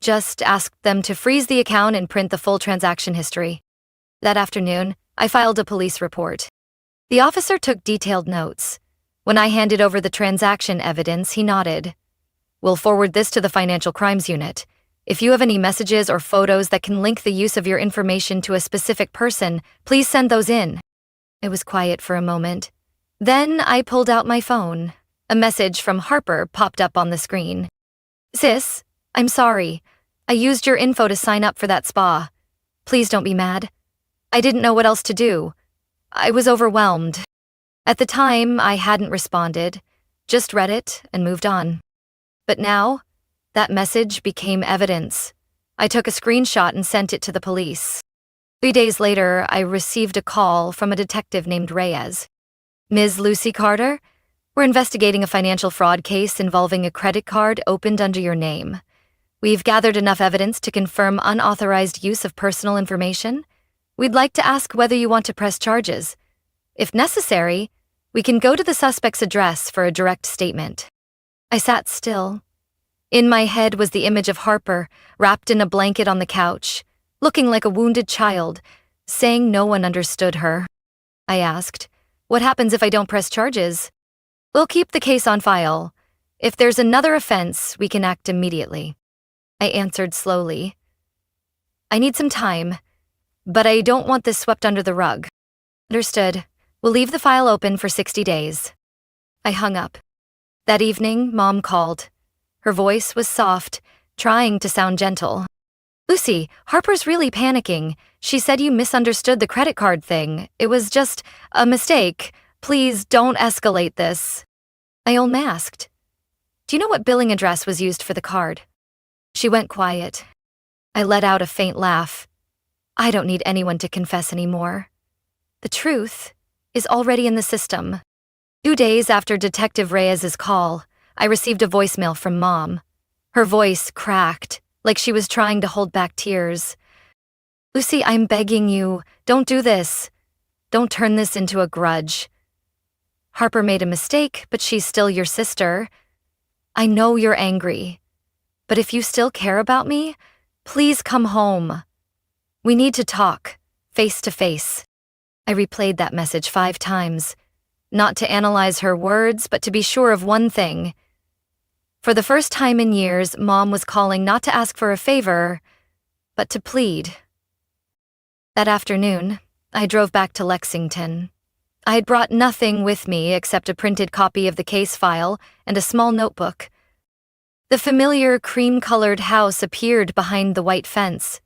Just asked them to freeze the account and print the full transaction history. That afternoon, I filed a police report. The officer took detailed notes. When I handed over the transaction evidence, he nodded. We'll forward this to the Financial Crimes Unit. If you have any messages or photos that can link the use of your information to a specific person, please send those in. It was quiet for a moment. Then I pulled out my phone. A message from Harper popped up on the screen. Sis, I'm sorry. I used your info to sign up for that spa. Please don't be mad. I didn't know what else to do. I was overwhelmed. At the time, I hadn't responded, just read it and moved on. But now, that message became evidence. I took a screenshot and sent it to the police. 3 days later, I received a call from a detective named Reyes. Ms. Lucy Carter, we're investigating a financial fraud case involving a credit card opened under your name. We've gathered enough evidence to confirm unauthorized use of personal information. We'd like to ask whether you want to press charges. If necessary, we can go to the suspect's address for a direct statement. I sat still. In my head was the image of Harper, wrapped in a blanket on the couch, looking like a wounded child, saying no one understood her. I asked, "What happens if I don't press charges?" "We'll keep the case on file. If there's another offense, we can act immediately." I answered slowly. "I need some time, but I don't want this swept under the rug." "Understood. We'll leave the file open for 60 days. I hung up. That evening, Mom called. Her voice was soft, trying to sound gentle. "Lucy, Harper's really panicking. She said you misunderstood the credit card thing. It was just a mistake. Please don't escalate this." I only asked, "Do you know what billing address was used for the card?" She went quiet. I let out a faint laugh. I don't need anyone to confess anymore. The truth is already in the system. 2 days after Detective Reyes's call, I received a voicemail from Mom. Her voice cracked, like she was trying to hold back tears. "Lucy, I'm begging you, don't do this. Don't turn this into a grudge. Harper made a mistake, but she's still your sister. I know you're angry, but if you still care about me, please come home. We need to talk, face to face." I replayed that message 5 times, not to analyze her words, but to be sure of one thing. For the first time in years, Mom was calling not to ask for a favor, but to plead. That afternoon, I drove back to Lexington. I had brought nothing with me except a printed copy of the case file and a small notebook. The familiar cream-colored house appeared behind the white fence.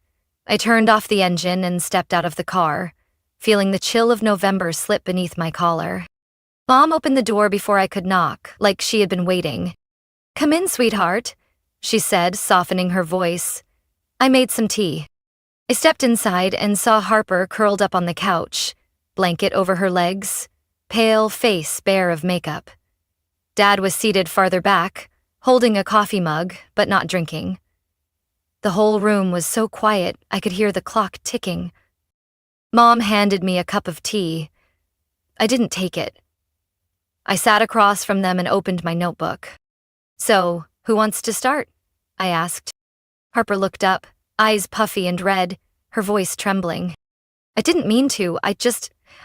I turned off the engine and stepped out of the car, feeling the chill of November slip beneath my collar. Mom opened the door before I could knock, like she had been waiting. "Come in, sweetheart," she said, softening her voice. I made some tea. I stepped inside and saw Harper curled up on the couch, blanket over her legs, pale face bare of makeup. Dad was seated farther back, holding a coffee mug, but not drinking. The whole room was so quiet I could hear the clock ticking. Mom handed me a cup of tea. I didn't take it. I sat across from them and opened my notebook. "So, who wants to start?" I asked. Harper looked up, eyes puffy and red, her voice trembling. "I didn't mean to. I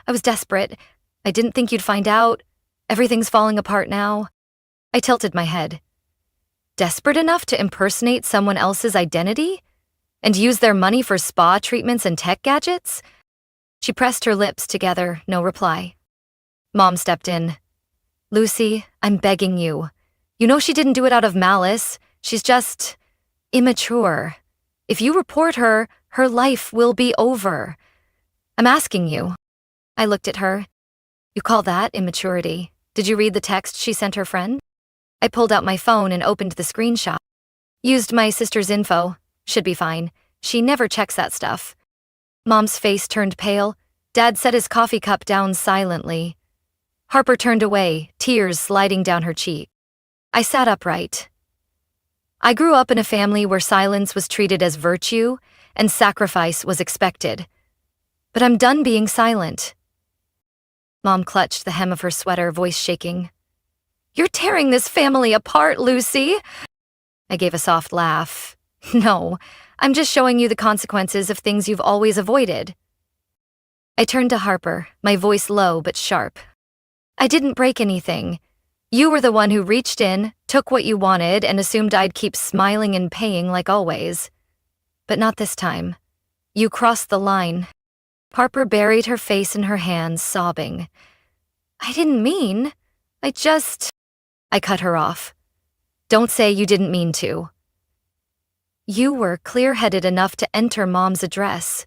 was desperate. I didn't think you'd find out. Everything's falling apart now." I tilted my head. Desperate enough to impersonate someone else's identity? And use their money for spa treatments and tech gadgets? She pressed her lips together, no reply. Mom stepped in. "Lucy, I'm begging you. You know she didn't do it out of malice. She's just immature. If you report her, her life will be over. I'm asking you." I looked at her. "You call that immaturity? Did you read the text she sent her friend?" I pulled out my phone and opened the screenshot. "Used my sister's info. Should be fine. She never checks that stuff." Mom's face turned pale. Dad set his coffee cup down silently. Harper turned away, tears sliding down her cheek. I sat upright. I grew up in a family where silence was treated as virtue and sacrifice was expected. But I'm done being silent. Mom clutched the hem of her sweater, voice shaking. "You're tearing this family apart, Lucy." I gave a soft laugh. "No, I'm just showing you the consequences of things you've always avoided." I turned to Harper, my voice low but sharp. "I didn't break anything. You were the one who reached in, took what you wanted, and assumed I'd keep smiling and paying like always. But not this time. You crossed the line." Harper buried her face in her hands, sobbing. "I didn't mean. I cut her off. "Don't say you didn't mean to. You were clear-headed enough to enter Mom's address,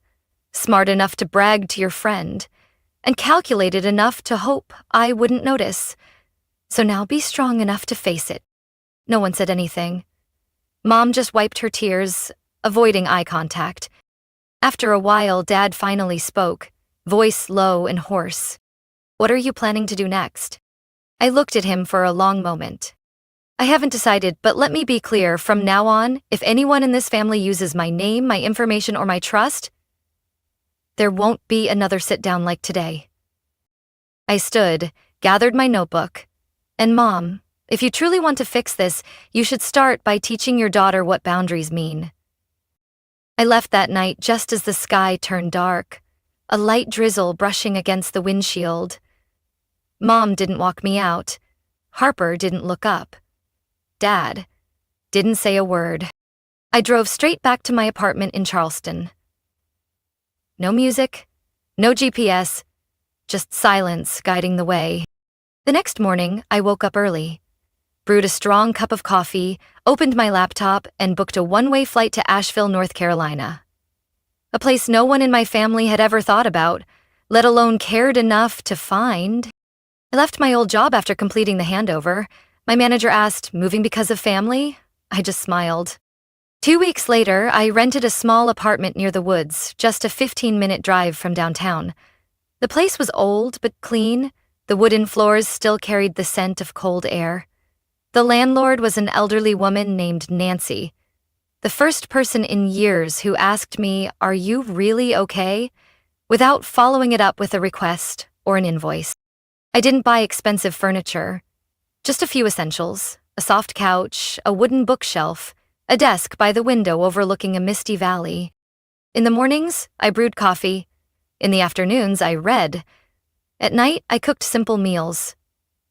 smart enough to brag to your friend, and calculated enough to hope I wouldn't notice. So now be strong enough to face it. No one said anything. Mom just wiped her tears, avoiding eye contact. After a while, Dad finally spoke, voice low and hoarse. "What are you planning to do next?" I looked at him for a long moment. "I haven't decided, but let me be clear, from now on, if anyone in this family uses my name, my information, or my trust, there won't be another sit-down like today." I stood, gathered my notebook, and Mom, if you truly want to fix this, you should start by teaching your daughter what boundaries mean. I left that night just as the sky turned dark, a light drizzle brushing against the windshield. Mom didn't walk me out. Harper didn't look up. Dad didn't say a word. I drove straight back to my apartment in Charleston. No music, no GPS, just silence guiding the way. The next morning, I woke up early, brewed a strong cup of coffee, opened my laptop, and booked a one-way flight to Asheville, North Carolina. A place no one in my family had ever thought about, let alone cared enough to find. I left my old job after completing the handover. My manager asked, "Moving because of family?" I just smiled. 2 weeks later, I rented a small apartment near the woods, just a 15-minute drive from downtown. The place was old but clean. The wooden floors still carried the scent of cold air. The landlord was an elderly woman named Nancy, the first person in years who asked me, "Are you really okay?" without following it up with a request or an invoice. I didn't buy expensive furniture, just a few essentials, a soft couch, a wooden bookshelf, a desk by the window overlooking a misty valley. In the mornings, I brewed coffee. In the afternoons, I read. At night, I cooked simple meals.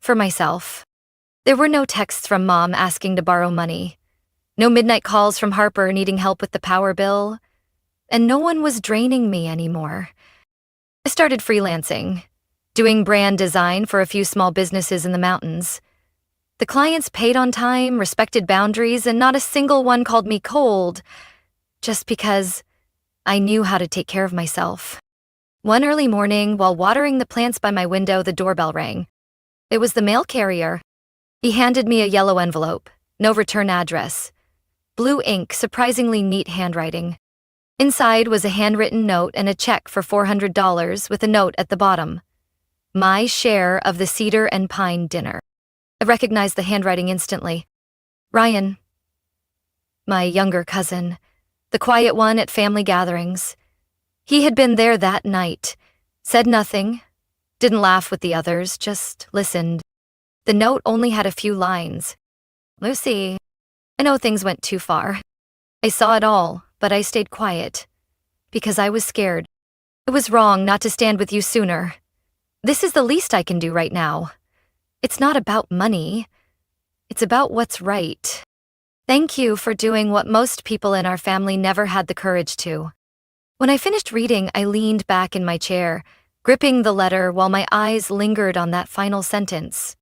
For myself. There were no texts from Mom asking to borrow money. No midnight calls from Harper needing help with the power bill. And no one was draining me anymore. I started freelancing, doing brand design for a few small businesses in the mountains. The clients paid on time, respected boundaries, and not a single one called me cold, just because I knew how to take care of myself. One early morning, while watering the plants by my window, the doorbell rang. It was the mail carrier. He handed me a yellow envelope, no return address. Blue ink, surprisingly neat handwriting. Inside was a handwritten note and a check for $400 with a note at the bottom. My share of the cedar and pine dinner. I recognized the handwriting instantly. Ryan. My younger cousin, the quiet one at family gatherings. He had been there that night, said nothing, didn't laugh with the others, just listened. The note only had a few lines. "Lucy, I know things went too far. I saw it all, but I stayed quiet. Because I was scared. It was wrong not to stand with you sooner. This is the least I can do right now. It's not about money. It's about what's right. Thank you for doing what most people in our family never had the courage to." When I finished reading, I leaned back in my chair, gripping the letter while my eyes lingered on that final sentence.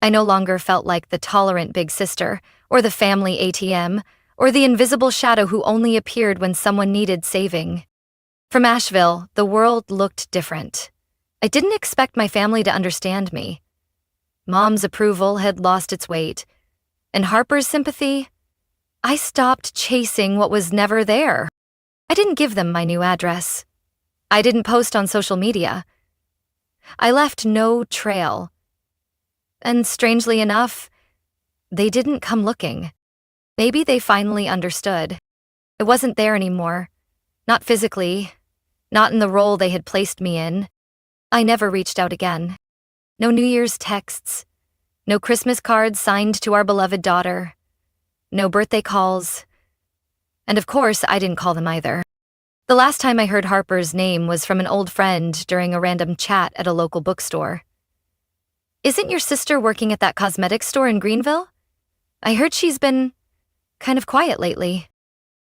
I no longer felt like the tolerant big sister, or the family ATM, or the invisible shadow who only appeared when someone needed saving. From Asheville, the world looked different. I didn't expect my family to understand me. Mom's approval had lost its weight, and Harper's sympathy? I stopped chasing what was never there. I didn't give them my new address. I didn't post on social media. I left no trail. And strangely enough, they didn't come looking. Maybe they finally understood. I wasn't there anymore. Not physically. Not in the role they had placed me in. I never reached out again. No New Year's texts. No Christmas cards signed to our beloved daughter. No birthday calls. And of course, I didn't call them either. The last time I heard Harper's name was from an old friend during a random chat at a local bookstore. "Isn't your sister working at that cosmetics store in Greenville? I heard she's been kind of quiet lately."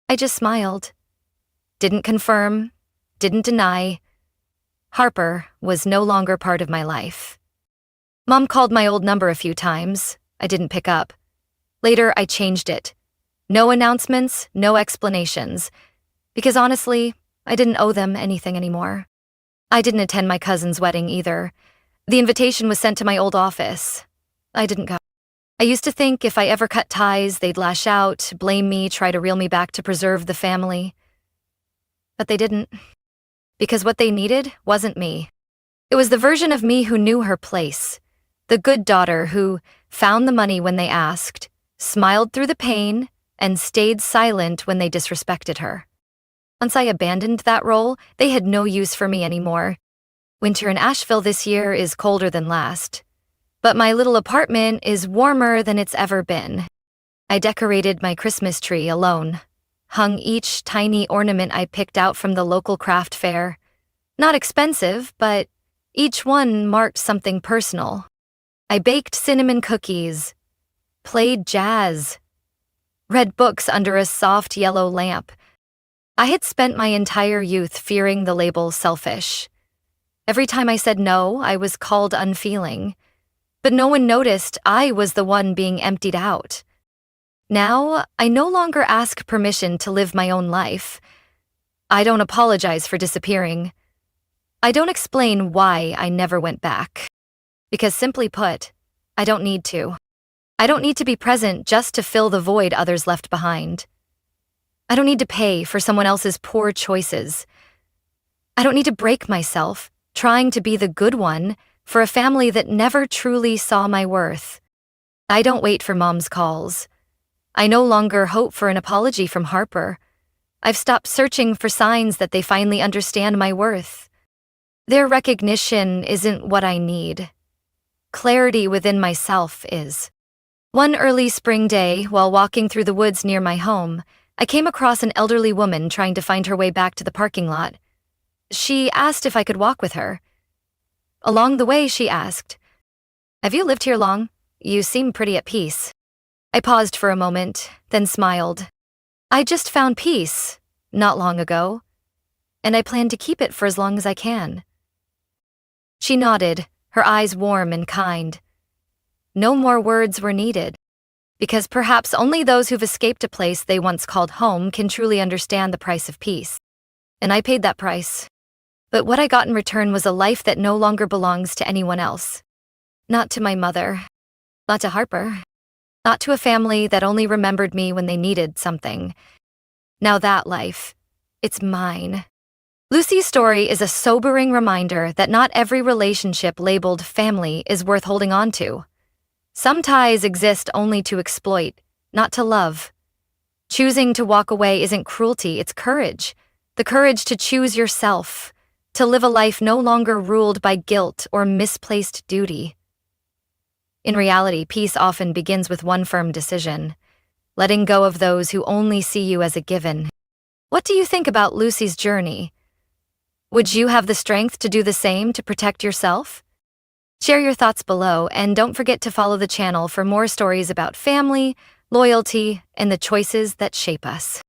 I just smiled. Didn't confirm, didn't deny. Harper was no longer part of my life. Mom called my old number a few times. I didn't pick up. Later, I changed it. No announcements, no explanations. Because honestly, I didn't owe them anything anymore. I didn't attend my cousin's wedding either. The invitation was sent to my old office. I didn't go. I used to think if I ever cut ties, they'd lash out, blame me, try to reel me back to preserve the family. But they didn't, because what they needed wasn't me. It was the version of me who knew her place, the good daughter who found the money when they asked, smiled through the pain, and stayed silent when they disrespected her. Once I abandoned that role, they had no use for me anymore. Winter in Asheville this year is colder than last, but my little apartment is warmer than it's ever been. I decorated my Christmas tree alone, hung each tiny ornament I picked out from the local craft fair. Not expensive, but each one marked something personal. I baked cinnamon cookies, played jazz, read books under a soft yellow lamp. I had spent my entire youth fearing the label selfish. Every time I said no, I was called unfeeling. But no one noticed I was the one being emptied out. Now, I no longer ask permission to live my own life. I don't apologize for disappearing. I don't explain why I never went back. Because simply put, I don't need to. I don't need to be present just to fill the void others left behind. I don't need to pay for someone else's poor choices. I don't need to break myself trying to be the good one for a family that never truly saw my worth. I don't wait for mom's calls. I no longer hope for an apology from Harper. I've stopped searching for signs that they finally understand my worth. Their recognition isn't what I need. Clarity within myself is. One early spring day, while walking through the woods near my home, I came across an elderly woman trying to find her way back to the parking lot. She asked if I could walk with her. Along the way, she asked, "Have you lived here long? You seem pretty at peace." I paused for a moment, then smiled. I just found peace, not long ago, and I plan to keep it for as long as I can. She nodded, her eyes warm and kind. No more words were needed, because perhaps only those who've escaped a place they once called home can truly understand the price of peace. And I paid that price. But what I got in return was a life that no longer belongs to anyone else. Not to my mother, not to Harper, not to a family that only remembered me when they needed something. Now that life, it's mine. Lucy's story is a sobering reminder that not every relationship labeled family is worth holding on to. Some ties exist only to exploit, not to love. Choosing to walk away isn't cruelty, it's courage. The courage to choose yourself, to live a life no longer ruled by guilt or misplaced duty. In reality, peace often begins with one firm decision, letting go of those who only see you as a given. What do you think about Lucy's journey? Would you have the strength to do the same to protect yourself? Share your thoughts below, and don't forget to follow the channel for more stories about family, loyalty, and the choices that shape us.